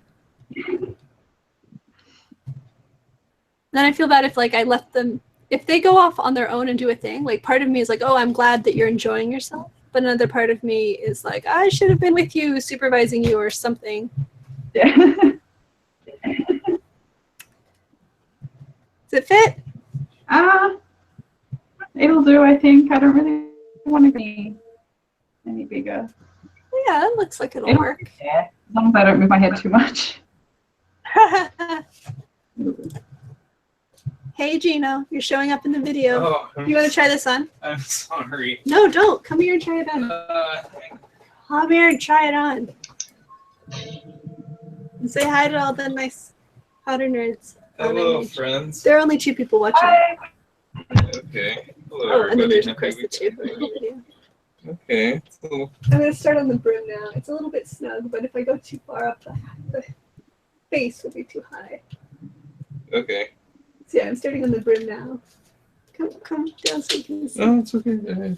I feel bad if like I left them, if they go off on their own and do a thing, like part of me is like, oh, I'm glad that you're enjoying yourself. But another part of me is like, I should have been with you, supervising you or something. Yeah. Does it fit? It'll do, I think. I don't really want to be any bigger. Yeah, it looks like it'll work. Yeah, as long as I don't move my head too much. Hey, Gino, you're showing up in the video. Oh, You want to try this on? I'm sorry. No, don't. Come here and try it on. Come here and try it on. And say hi to all the nice Potter nerds. Hello, friends. There are only 2 people watching. Hi. Okay. Hello, Oh, and then everybody. there's of course the 2 who are in the video. Okay. So, I'm going to start on the brim now. It's a little bit snug, but if I go too far up, the face will be too high. okay. So yeah, I'm starting on the brim now. Come down so you can see. Oh, it's okay.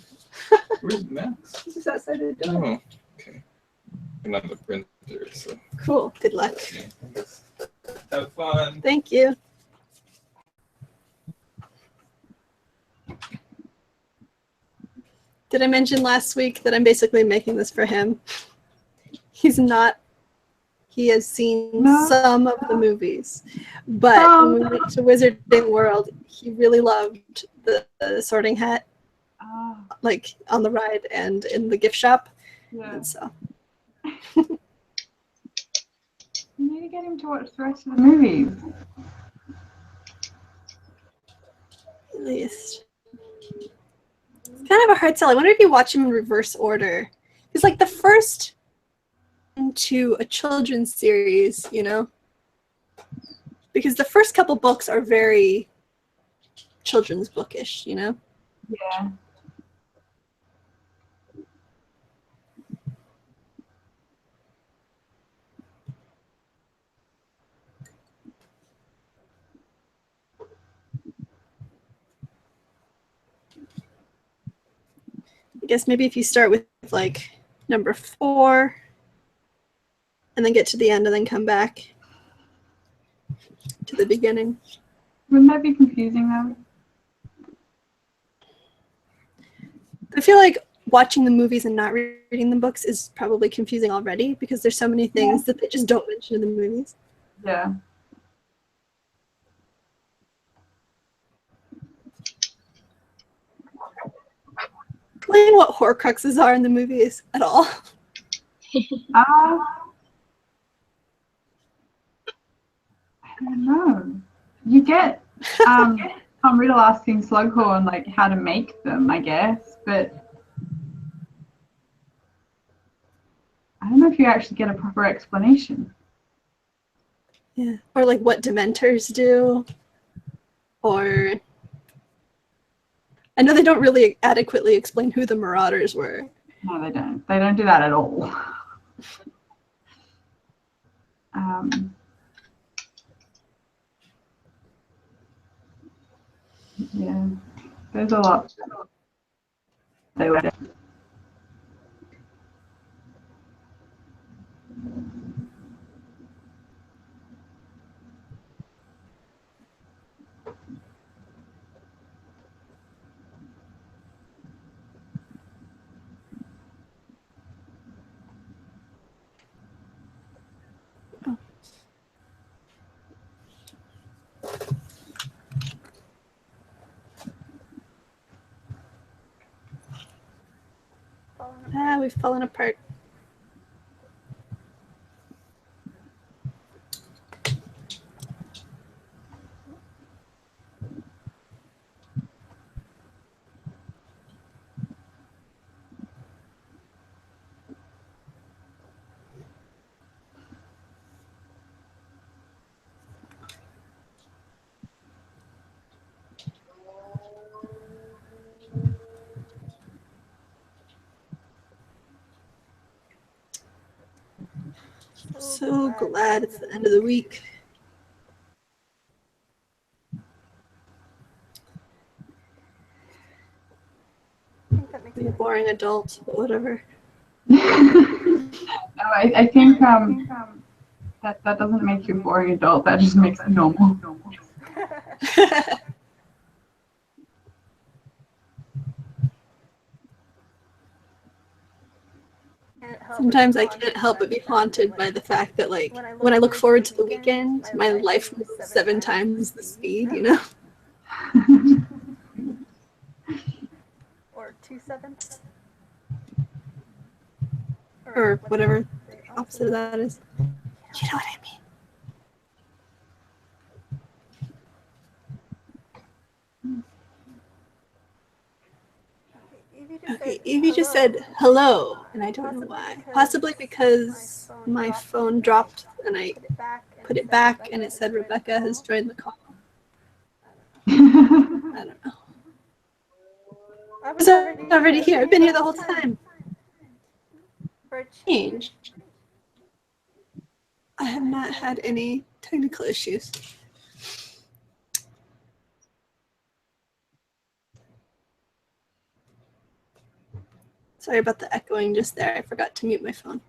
Where's Max? This is outside the door. Oh, okay. I'm not the printer, so. Cool. Good luck. Okay. Have fun. Thank you. Did I mention last week that I'm basically making this for him? He's not. He has seen some of the movies, but when we went to Wizarding World, he really loved the Sorting Hat, like on the ride and in the gift shop. Yeah. And so. You need to get him to watch the rest of the movies. At least. It's kind of a hard sell. I wonder if you watch them in reverse order. It's like the first to a children's series, because the first couple books are very children's bookish, you know? Yeah. I guess maybe if you start with like number 4 and then get to the end and then come back to the beginning. Wouldn't that be confusing though? I feel like watching the movies and not reading the books is probably confusing already because there's so many things that they just don't mention in the movies. Yeah. Explain what Horcruxes are in the movies at all. I don't know. You get Tom Riddle asking Slughorn like how to make them, I guess, but I don't know if you actually get a proper explanation. Yeah. Or like what Dementors do. Or I know they don't really adequately explain who the Marauders were. No, they don't. They don't do that at all. Yeah, there's a lot. They would. We've fallen apart. So glad it's the end of the week. Be a boring adult, but whatever. No, I think that doesn't make you a boring adult. That just makes it normal. Sometimes I can't help but be haunted by the fact that, like, when I look forward to the weekend, my life moves 7 times the speed, you know? Or 2/7. Or whatever the opposite of that is. You know what I mean? Okay, Evie just said hello, and I don't know why. Possibly because my phone dropped and I put it back and it said Rebecca has joined the call. I don't know. I was already here. I've been here the whole time. For a Change. I have not had any technical issues. Sorry about the echoing just there. I forgot to mute my phone.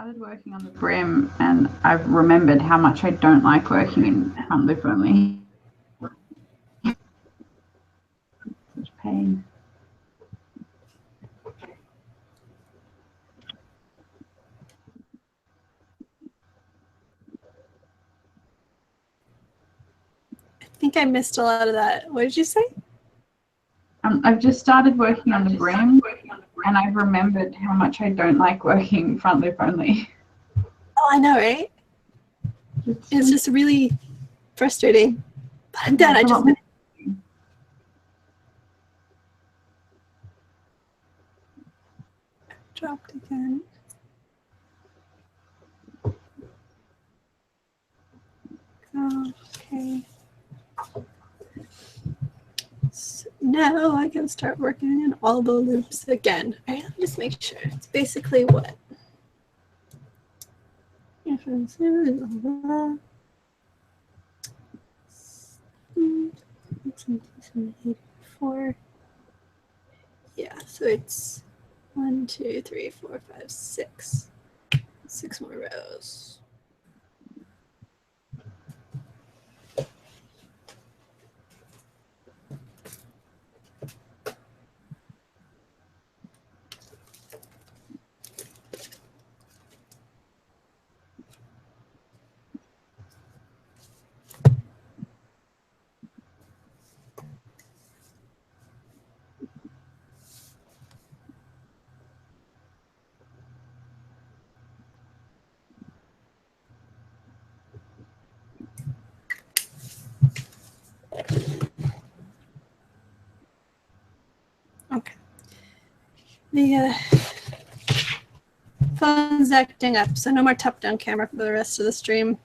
started working on the brim, and I've remembered how much I don't like working in front loop only. Such pain. I think I missed a lot of that. What did you say? I've just started working on the brim, and I've remembered how much I don't like working front loop only. Oh, I know, right? It's just really frustrating. But I'm done. I just dropped again. Okay. So now I can start working in all the loops again. All right, let me just make sure. It's basically what? 4. Yeah, so it's 1, 2, 3, 4, 5, 6. 6 more rows. Okay. The phone's acting up, so no more top-down camera for the rest of the stream.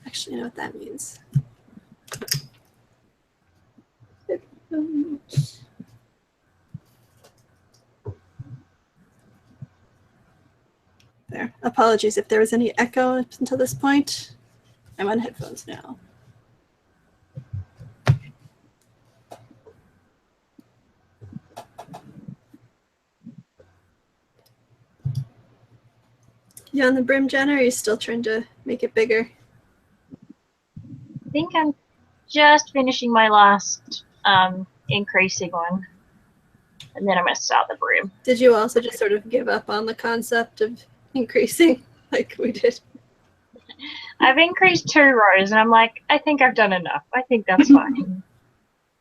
Actually, you know what that means. There. Apologies if there was any echo up until this point. I'm on headphones now. You on the brim, Jen, or are you still trying to make it bigger? I think I'm just finishing my last increasing one, and then I'm going to start the brim. Did you also just sort of give up on the concept of increasing like we did? I've increased 2 rows, and I'm like, I think I've done enough. I think that's fine.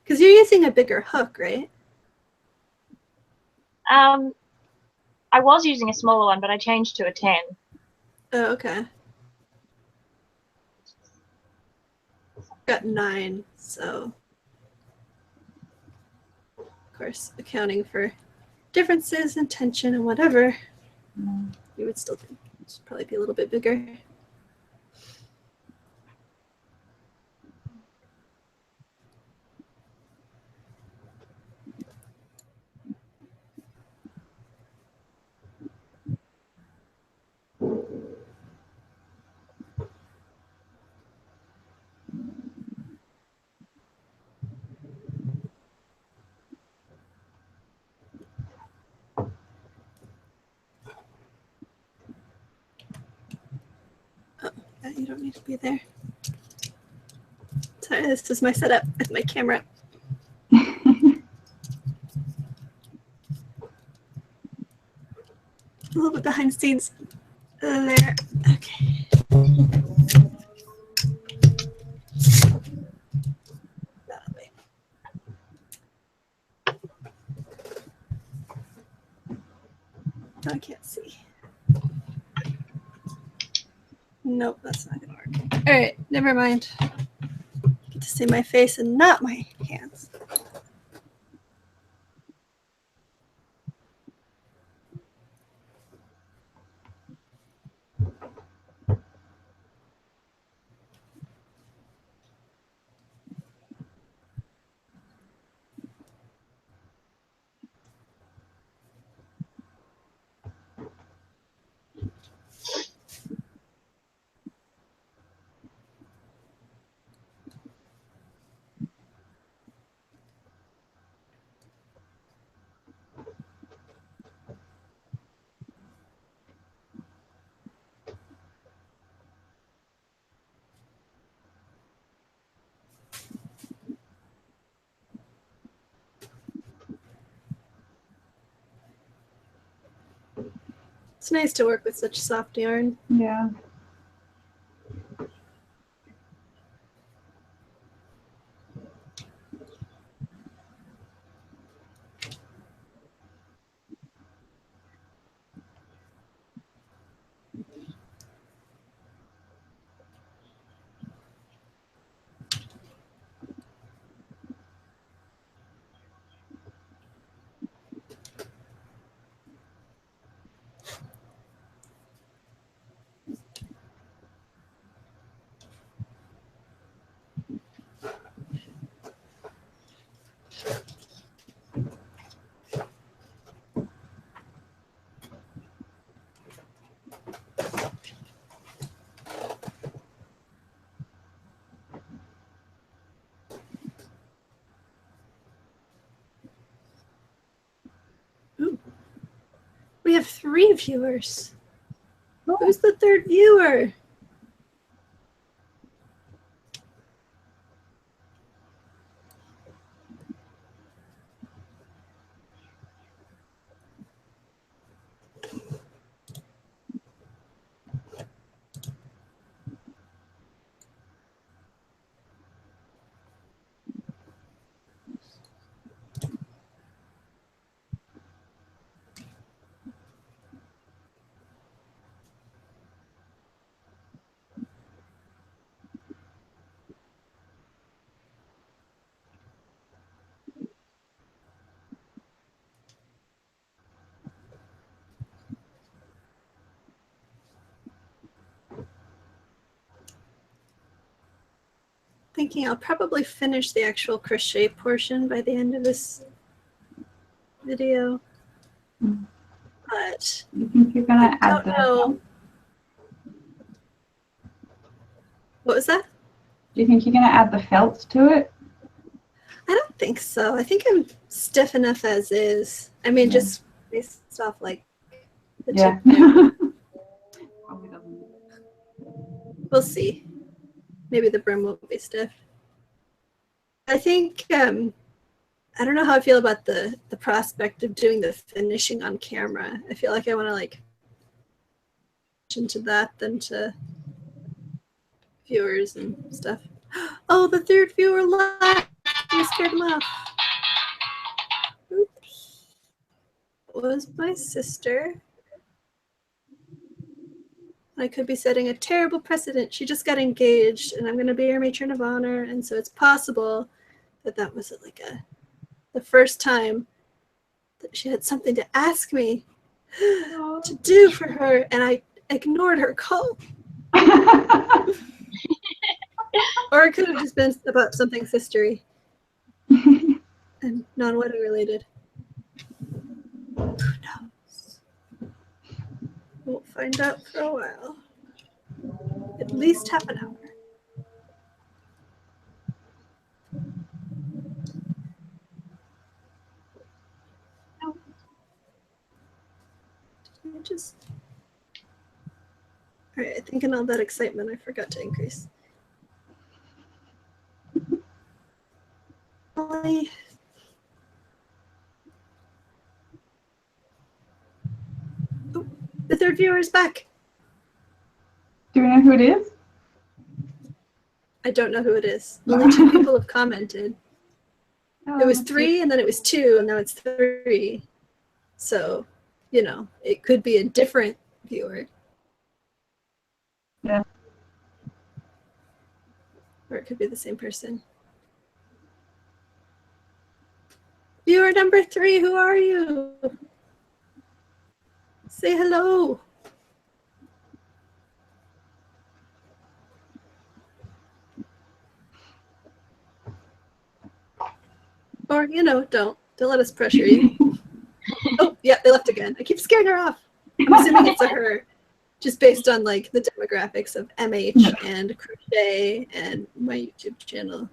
Because you're using a bigger hook, right? I was using a smaller one, but I changed to a 10. Oh, okay. Got 9, so of course, accounting for differences in tension and whatever, you would still probably be a little bit bigger. You don't need to be there. Sorry, this is my setup with my camera. A little bit behind the scenes. There. Okay. That way. I can't see. Nope, that's not gonna work. All right, never mind. Get to see my face and not my hands. It's nice to work with such soft yarn. Yeah. Ooh. We have 3 viewers. Who's the 3rd viewer? Thinking I'll probably finish the actual crochet portion by the end of this video. But You think you're gonna I add don't know. What was that? Do you think you're gonna add the felt to it? I don't think so. I think I'm stiff enough as is. I mean, just based off like the Yeah. tip. Probably doesn't. We'll see. Maybe the brim won't be stiff. I think I don't know how I feel about the prospect of doing the finishing on camera. I feel like I want to like into that than to viewers and stuff. Oh, the 3rd viewer left. I scared him off. Oops. It was my sister. I could be setting a terrible precedent. She just got engaged, and I'm going to be her matron of honor, and so it's possible that that was like the first time that she had something to ask me to do for her, and I ignored her call. Or it could have just been about something sistery and non-wedding related. Who knows? We'll find out for a while. At least half an hour. I just... All right, I think in all that excitement, I forgot to increase. Molly. Oh, the 3rd viewer is back. Do we know who it is? I don't know who it is. Only 2 people have commented. It was 3, and then it was 2, and now it's 3. So, you know, it could be a different viewer. Yeah. Or it could be the same person. Viewer number 3, who are you? Say hello. Or, you know, don't let us pressure you. Oh, yeah, they left again. I keep scaring her off. I'm assuming it's a her, just based on like the demographics of MH and crochet and my YouTube channel.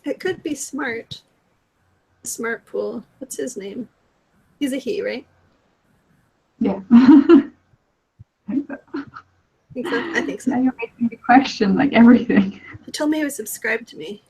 It could be Smart. Smart Pool. What's his name? He's a he, right? Yeah. I think so. Think so? I think so. Now you're making me question like everything. He told me he was subscribed to me.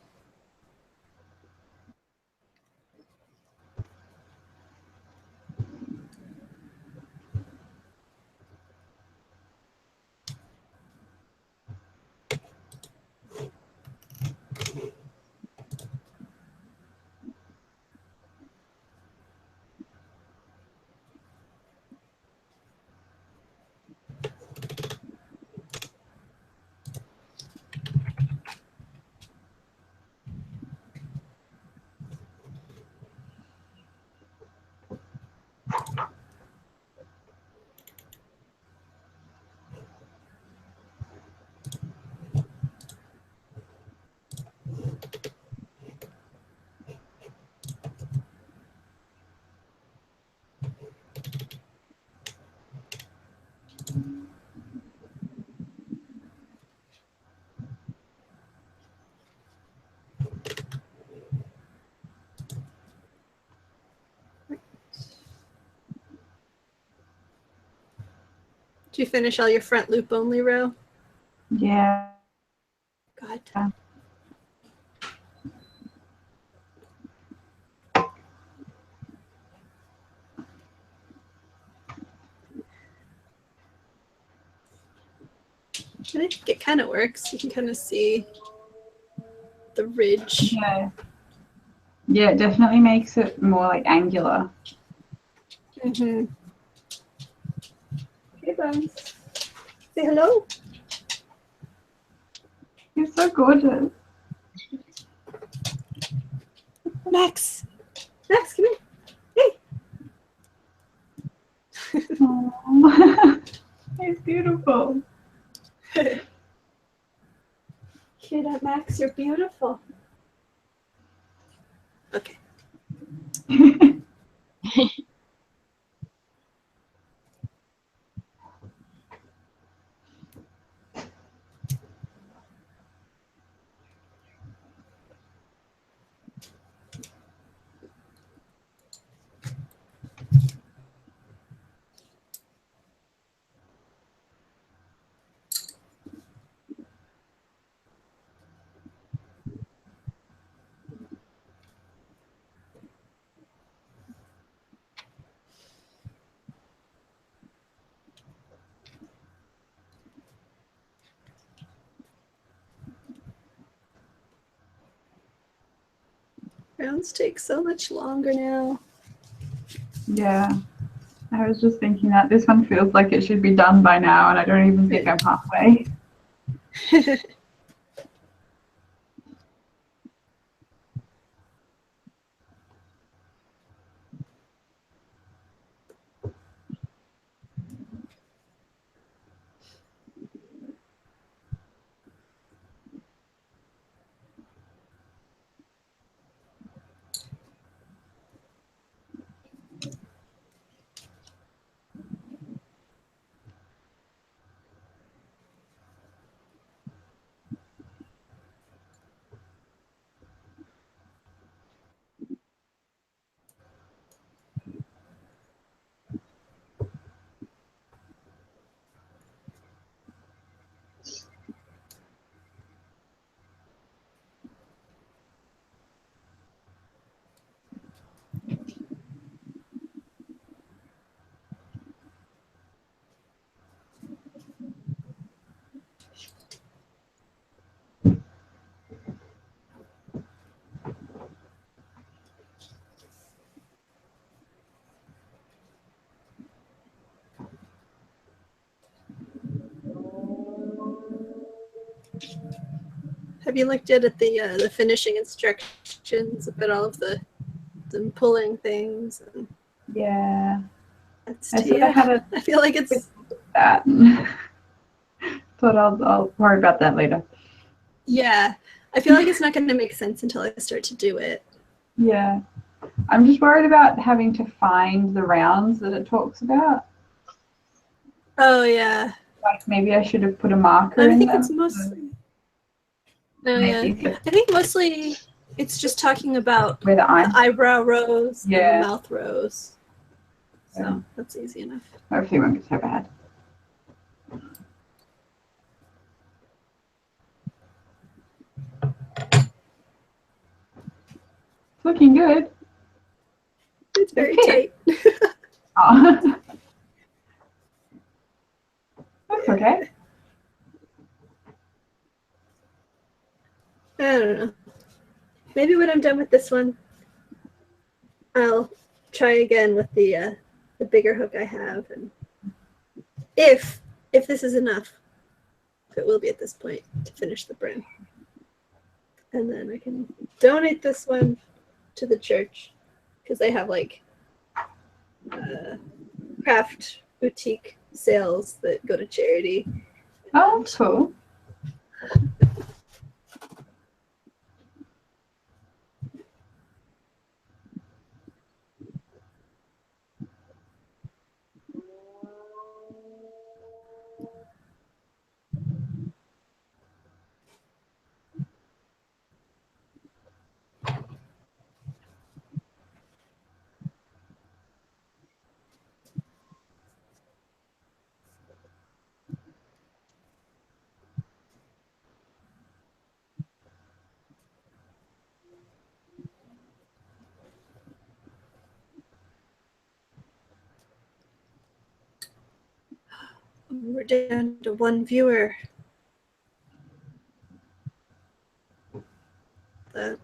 Did you finish all your front loop only row? Yeah. God. I think it kind of works. You can kind of see the ridge. Yeah. Yeah, it definitely makes it more like angular. Mm-hmm. Hey, Bones. Say hello. You're so gorgeous. Max. Max, come here. Aww. It's beautiful. Hear that, Max? You're beautiful. Okay. Rounds take so much longer now. Yeah. I was just thinking that this one feels like it should be done by now, and I don't even think I'm halfway. Have you looked at the finishing instructions about all of the pulling things? And Yeah. that's I sort of had I feel like it's that. But I'll worry about that later. yeah. I feel like it's not going to make sense until I start to do it. Yeah. I'm just worried about having to find the rounds that it talks about. Oh yeah. Like maybe I should have put a marker I in think them. it's mostly. Oh Maybe yeah. I think mostly it's just talking about where the the eyebrow rows and Yeah. the mouth rows. So that's easy enough. Hopefully it won't be so bad. It's looking good. It's very Okay. tight. Oh. That's okay. I don't know. Maybe when I'm done with this one, I'll try again with the bigger hook I have, and if this is enough, it will be at this point to finish the brim, and then I can donate this one to the church because they have like craft boutique sales that go to charity. Oh, cool. We're down to one viewer. That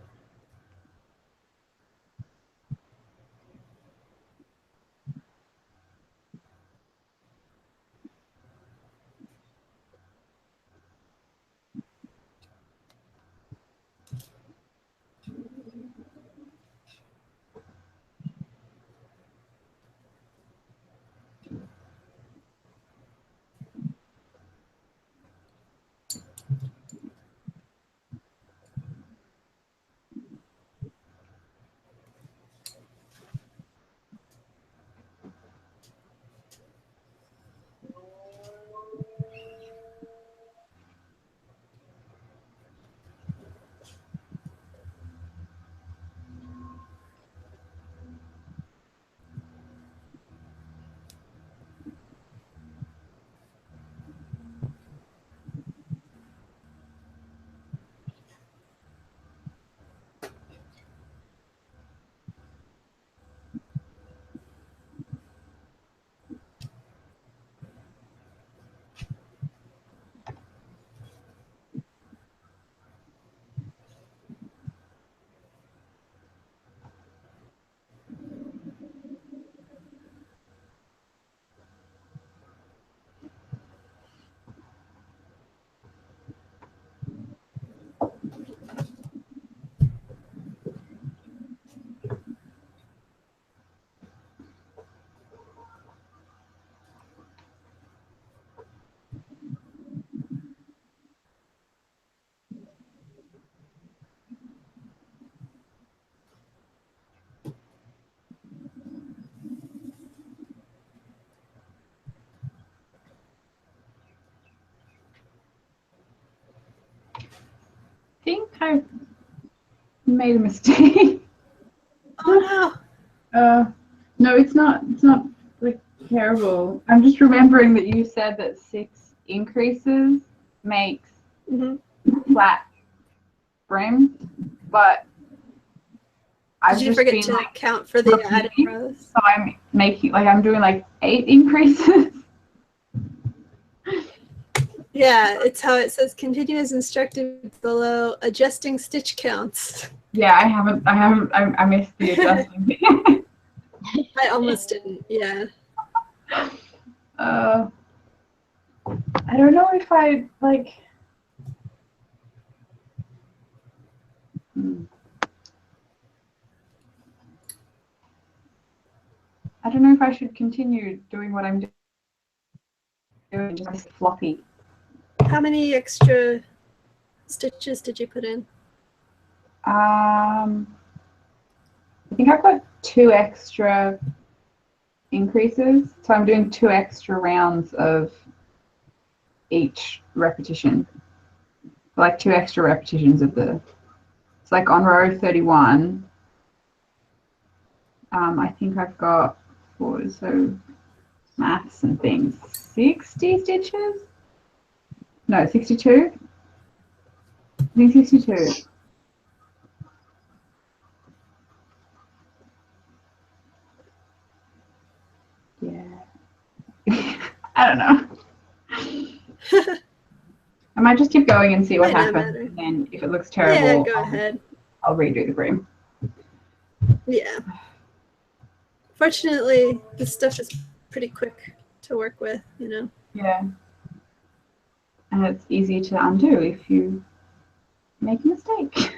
I think I made a mistake. oh No, it's not. It's not like terrible. I'm just remembering that you said that 6 increases makes no. Mm-hmm. flat brim, but I've Did you just forget been to like count for the added repeating, rows? so I'm making like I'm doing like 8 increases. Yeah, it's how it says continue as instructed below, adjusting stitch counts. Yeah, I missed the adjusting. I almost didn't, yeah. I don't know if I like. I don't know if I should continue doing what I'm doing, just floppy. How many extra stitches did you put in? I think I've got 2 extra increases, so I'm doing 2 extra rounds of each repetition, like 2 extra repetitions of the. It's like on row 31. I think I've got for so maths and things. 60 stitches? No, 62? I think 62. Yeah. I don't know. I might just keep going and see what Might not happens. matter. And then if it looks Yeah, terrible, go ahead. I'll redo the green. Yeah. Fortunately, this stuff is pretty quick to work with, you know. Yeah. And it's easy to undo if you make a mistake.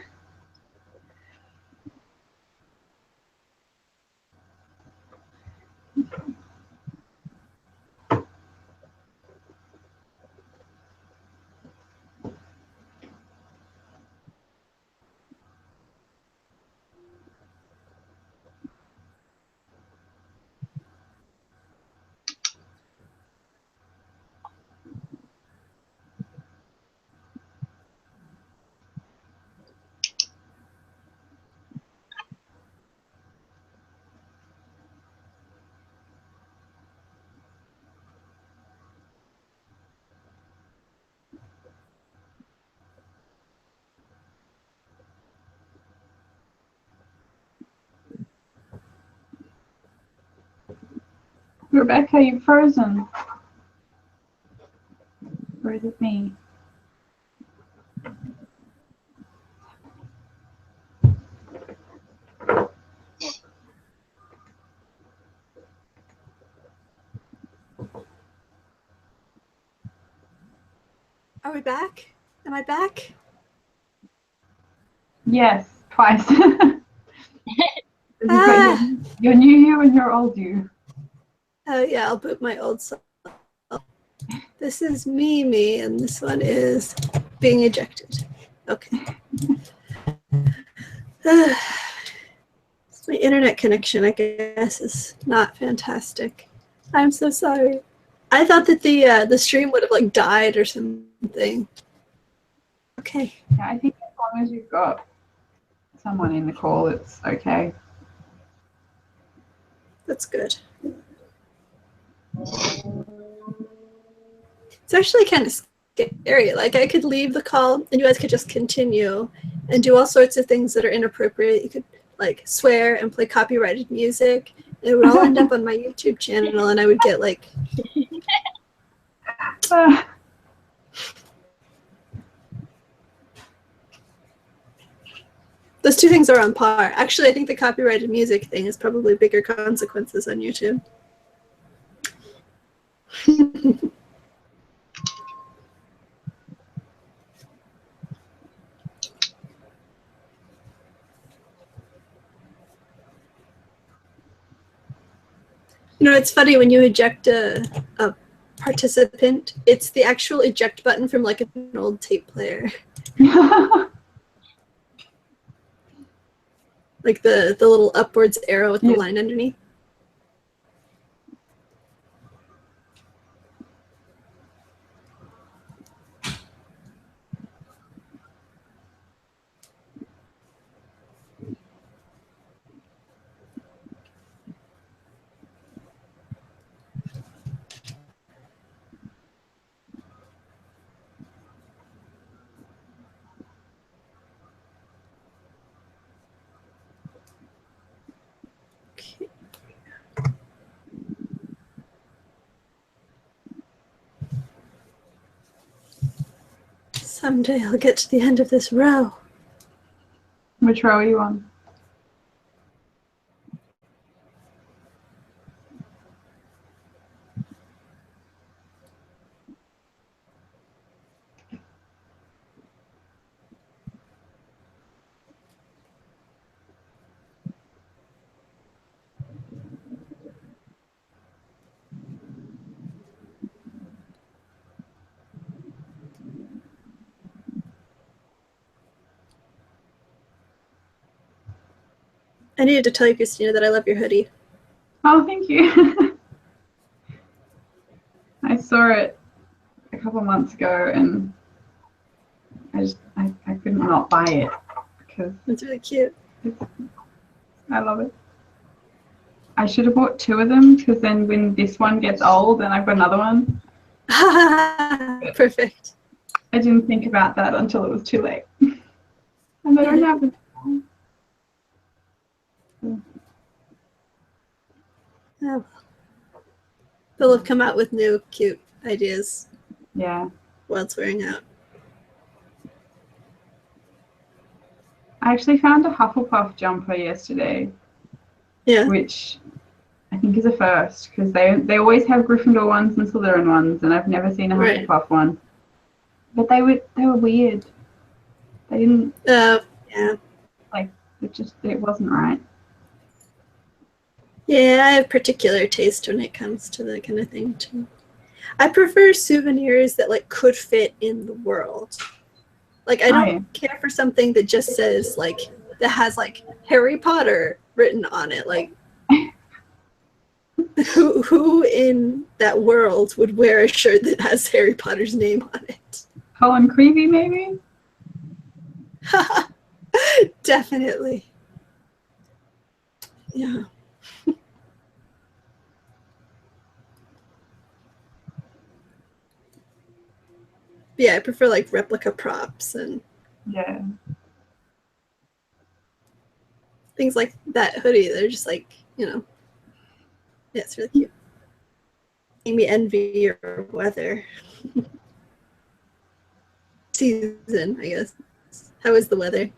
Rebecca, you've frozen. Or is it me? Are we back? Am I back? Yes, twice. You've got Ah! your new you and your old you. Oh yeah, I'll boot my old self. This is me, and this one is being ejected. Okay. My internet connection, I guess, is not fantastic. I'm so sorry. I thought that the stream would have like died or something. Okay. Yeah, I think as long as you've got someone in the call, it's okay. That's good. It's actually kind of scary. Like, I could leave the call and you guys could just continue and do all sorts of things that are inappropriate. You could, like, swear and play copyrighted music. And it would all end up on my YouTube channel, and I would get, like... Those two things are on par. Actually, I think the copyrighted music thing is probably bigger consequences on YouTube. You know, it's funny when you eject a participant, it's the actual eject button from like an old tape player. Like the little upwards arrow with the line underneath. Okay. Someday I'll get to the end of this row. Which row are you on? I needed to tell you, Christina, that I love your hoodie. Oh, thank you. I saw it a couple months ago and I couldn't not buy it because It's really cute. I love it. I should have bought 2 of them because then when this one gets old, then I've got another one. Perfect. I didn't think about that until it was too late. And I don't have them. Oh. They'll have come out with new cute ideas Yeah. while it's wearing out. I actually found a Hufflepuff jumper yesterday, Yeah. which I think is a first because they always have Gryffindor ones and Slytherin ones, and I've never seen a Right. Hufflepuff one. But they were weird. They didn't Yeah. it wasn't right. Yeah, I have particular taste when it comes to that kind of thing too. I prefer souvenirs that like could fit in the world. Like I don't care for something that just says like that has like Harry Potter written on it. Like who in that world would wear a shirt that has Harry Potter's name on it? Colin Creevy, maybe? Definitely. Yeah. Yeah, I prefer like replica props and Yeah. things like that hoodie. They're just like, yeah, it's really cute. Make me envy your weather. Season, I guess. How is the weather?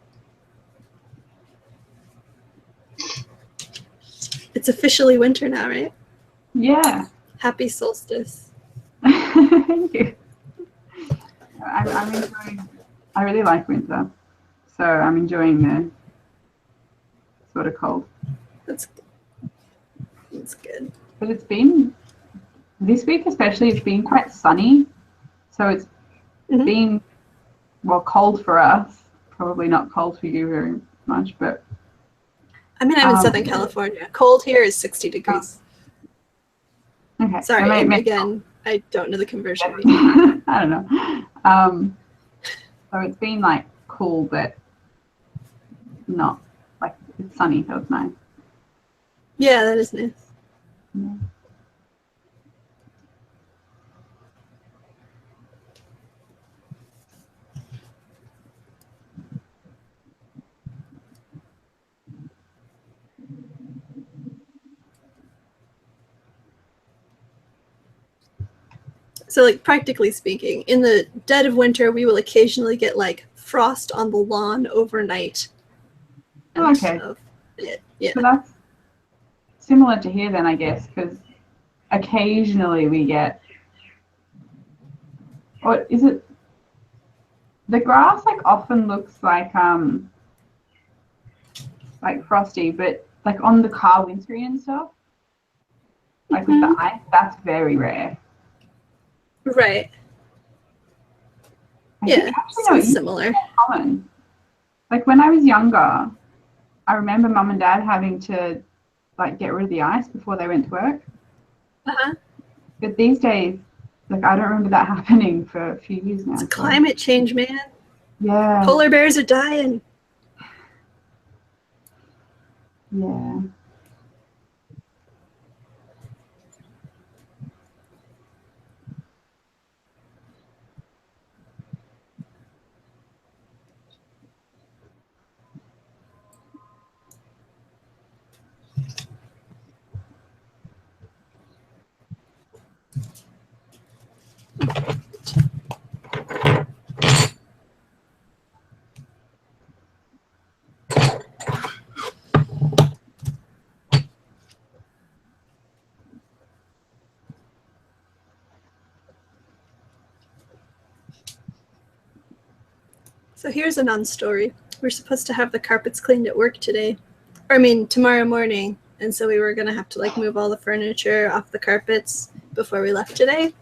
It's officially winter now, right? Yeah. Happy solstice. Thank you. I'm enjoying. I really like winter, so I'm enjoying the sort of cold. That's good. That's good. But it's been this week, especially. It's been quite sunny, so it's been cold for us. Probably not cold for you very much, but. I mean, I'm in Southern California. Cold here is 60 degrees. Okay. Sorry, again, I don't know the conversion rate. I don't know. So it's been like cool, but not like it's sunny, so it's nice. Yeah, that is nice. Yeah. So, like, practically speaking, in the dead of winter, we will occasionally get, like, frost on the lawn overnight. Okay. Yeah. So that's similar to here then, I guess, because occasionally we get, or is it, the grass like often looks like frosty, but like on the car windscreen and stuff, like with the ice, that's very rare. Right. Yeah, sounds similar. Common. Like when I was younger, I remember Mum and Dad having to like get rid of the ice before they went to work. But these days, like I don't remember that happening for a few years now. It's climate change, man. Yeah. Polar bears are dying. Yeah. So here's a non-story. We're supposed to have the carpets cleaned at work today. Or I mean, tomorrow morning. And so we were going to have to like move all the furniture off the carpets before we left today.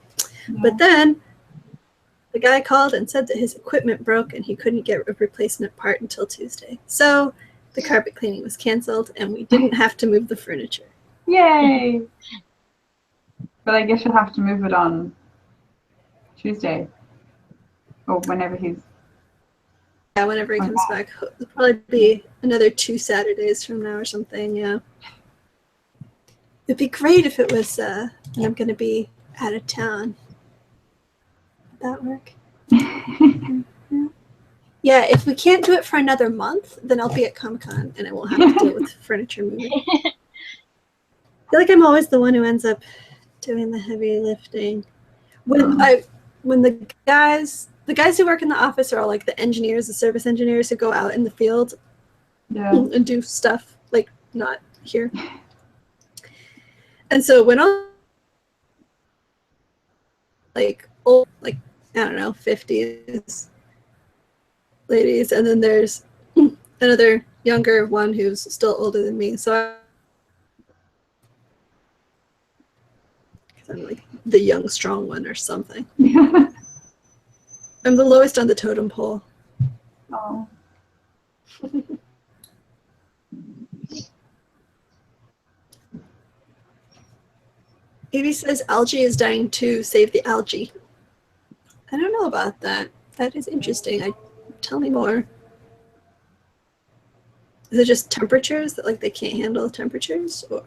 Yeah. But then the guy called and said that his equipment broke and he couldn't get a replacement part until Tuesday. So the carpet cleaning was canceled and we didn't have to move the furniture. Yay! But I guess you'll have to move it on Tuesday or whenever he's... Yeah, whenever he comes back. It'll probably be another 2 Saturdays from now or something, yeah. It'd be great if it was when I'm going to be out of town. Would that work? Yeah, if we can't do it for another month, then I'll be at Comic-Con and I won't have to deal with furniture moving. I feel like I'm always the one who ends up doing the heavy lifting. When the guys who work in the office are all like the engineers, the service engineers who go out in the field and do stuff like not here. And so when all like old, like I don't know, 50s ladies, and then there's another younger one who's still older than me. So I'm like the young, strong one or something. I'm the lowest on the totem pole. Oh. Evie says algae is dying too. Save the algae. I don't know about that. That is interesting. Tell me more. Is it just temperatures that like they can't handle the temperatures, or?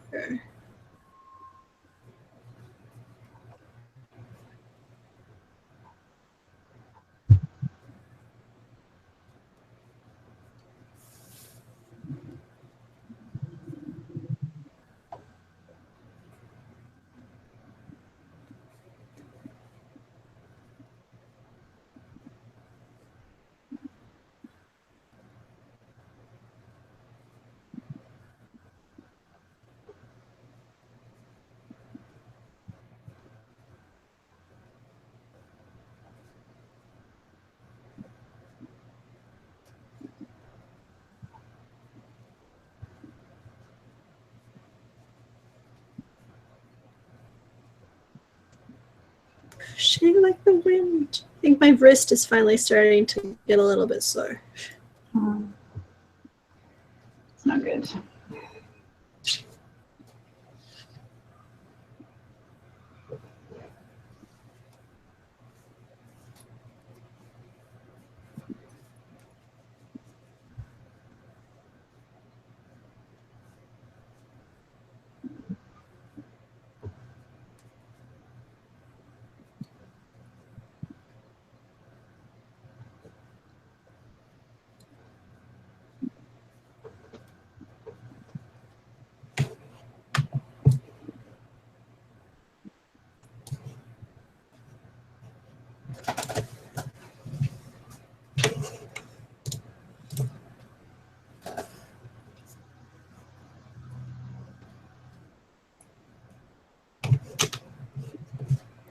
Shaking like the wind. I think my wrist is finally starting to get a little bit sore. It's not good.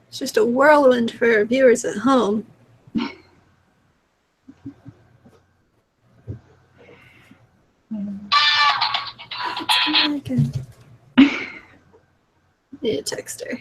It's just a whirlwind for our viewers at home. It's American. Need to text her.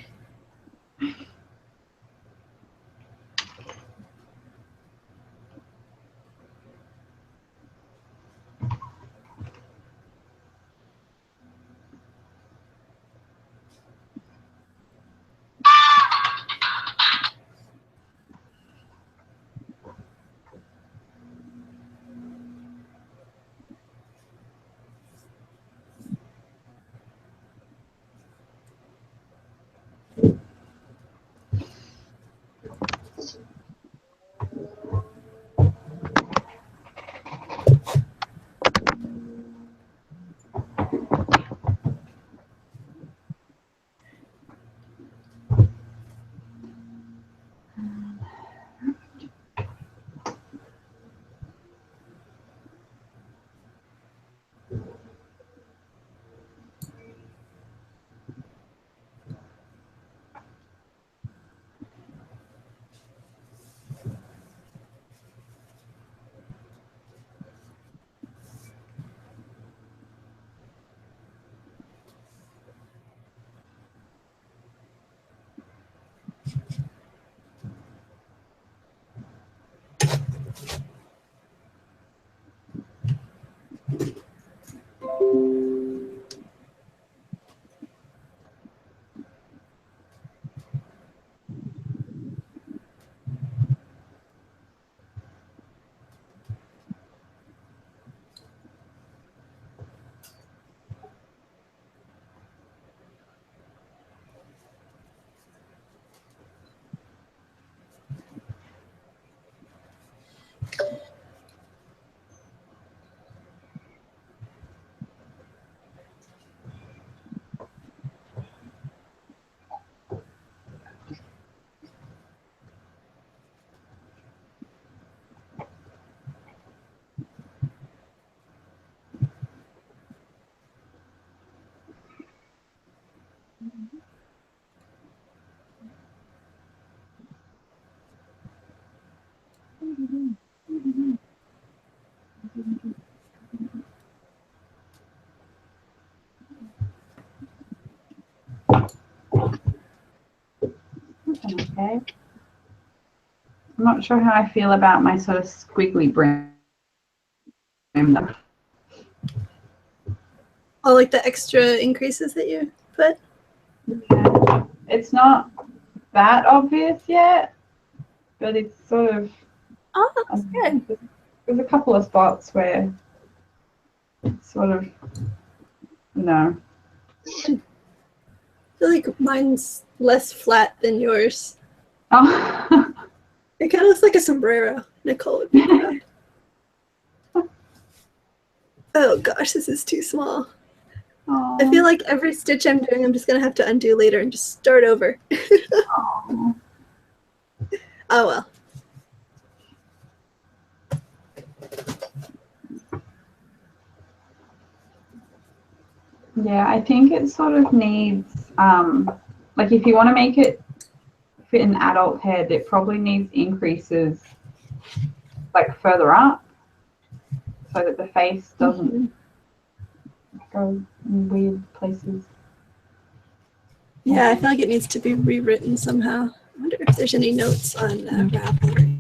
okay. I'm not sure how I feel about my sort of squiggly brim. Oh, like the extra increases that you put? Yeah. It's not that obvious yet, but it's sort of. Oh, that's good. There's a couple of spots where it's sort of, no. I feel like mine's less flat than yours. Oh. It kind of looks like a sombrero. Nicole would be proud. Oh gosh, this is too small. I feel like every stitch I'm doing, I'm just going to have to undo later and just start over. Oh. Oh well. Yeah, I think it sort of needs, like if you want to make it fit an adult head, it probably needs increases like further up so that the face doesn't go in weird places. Yeah, I feel like it needs to be rewritten somehow. I wonder if there's any notes on Ravelry.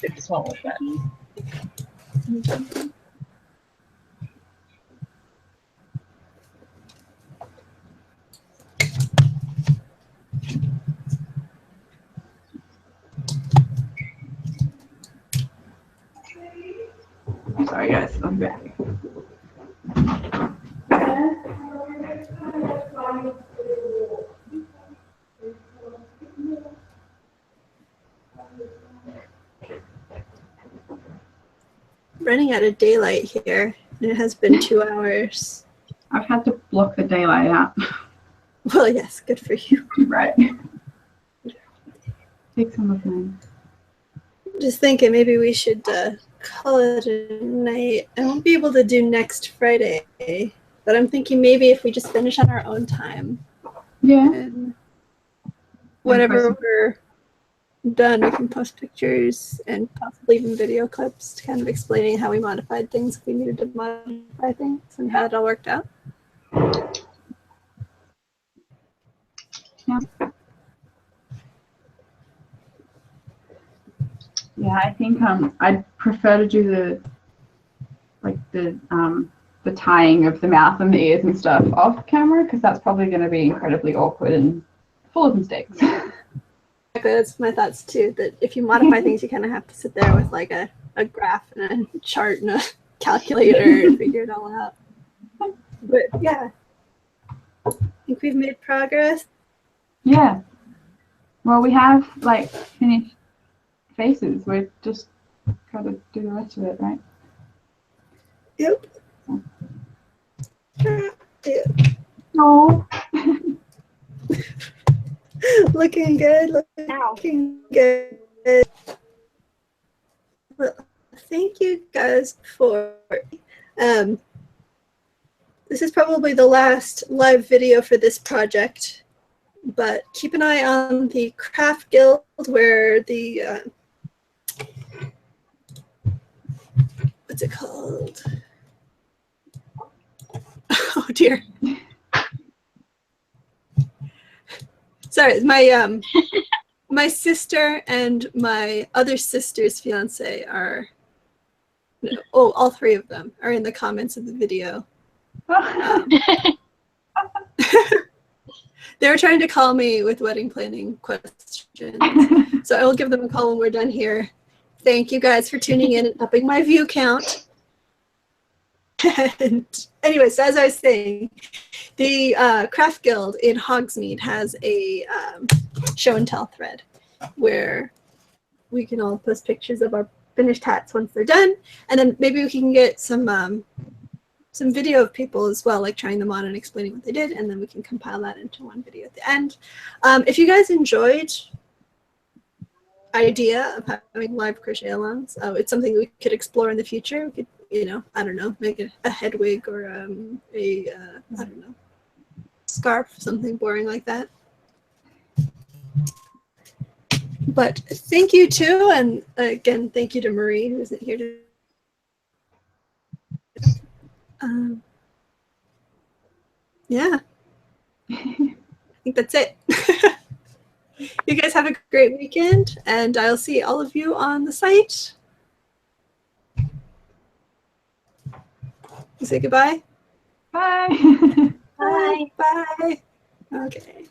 It's small like that. Sorry guys, I'm back. Running out of daylight here, and it has been 2 hours. I've had to block the daylight out. Well, yes, good for you. Right. Take some of mine. Just thinking maybe we should call it a night. I won't be able to do next Friday, but I'm thinking maybe if we just finish on our own time. Yeah. And whenever we're done, we can post pictures and possibly even video clips kind of explaining how we modified things if we needed to modify things and how it all worked out. Yeah. Yeah, I think I'd prefer to do the the tying of the mouth and the ears and stuff off camera, because that's probably going to be incredibly awkward and full of mistakes. Exactly, that's my thoughts too. That if you modify things, you kind of have to sit there with like a graph and a chart and a calculator and figure it all out. But yeah, I think we've made progress. Yeah. Well, we have like finished faces. We're just got to do the rest of it, right? Yep. No. Looking good. Looking good. Well, thank you guys for. This is probably the last live video for this project, but keep an eye on the Craft Guild where the what's it called? Oh dear. Sorry, my my sister and my other sister's fiance are. Oh, all three of them are in the comments of the video. They were trying to call me with wedding planning questions, so I will give them a call when we're done here. Thank you guys for tuning in and upping my view count. And anyways, as I was saying, the Craft Guild in Hogsmeade has a show and tell thread where we can all post pictures of our finished hats once they're done, and then maybe we can get some video of people as well, like trying them on and explaining what they did, and then we can compile that into one video at the end. If you guys enjoyed idea of having live crochet-alongs, it's something we could explore in the future. We could, you know, I don't know, make a head wig or I don't know, scarf, something boring like that. But thank you too, and again, thank you to Marie, who isn't here today. Yeah, I think that's it. You guys have a great weekend, and I'll see all of you on the site. You say goodbye? Bye. Bye. Bye. Okay.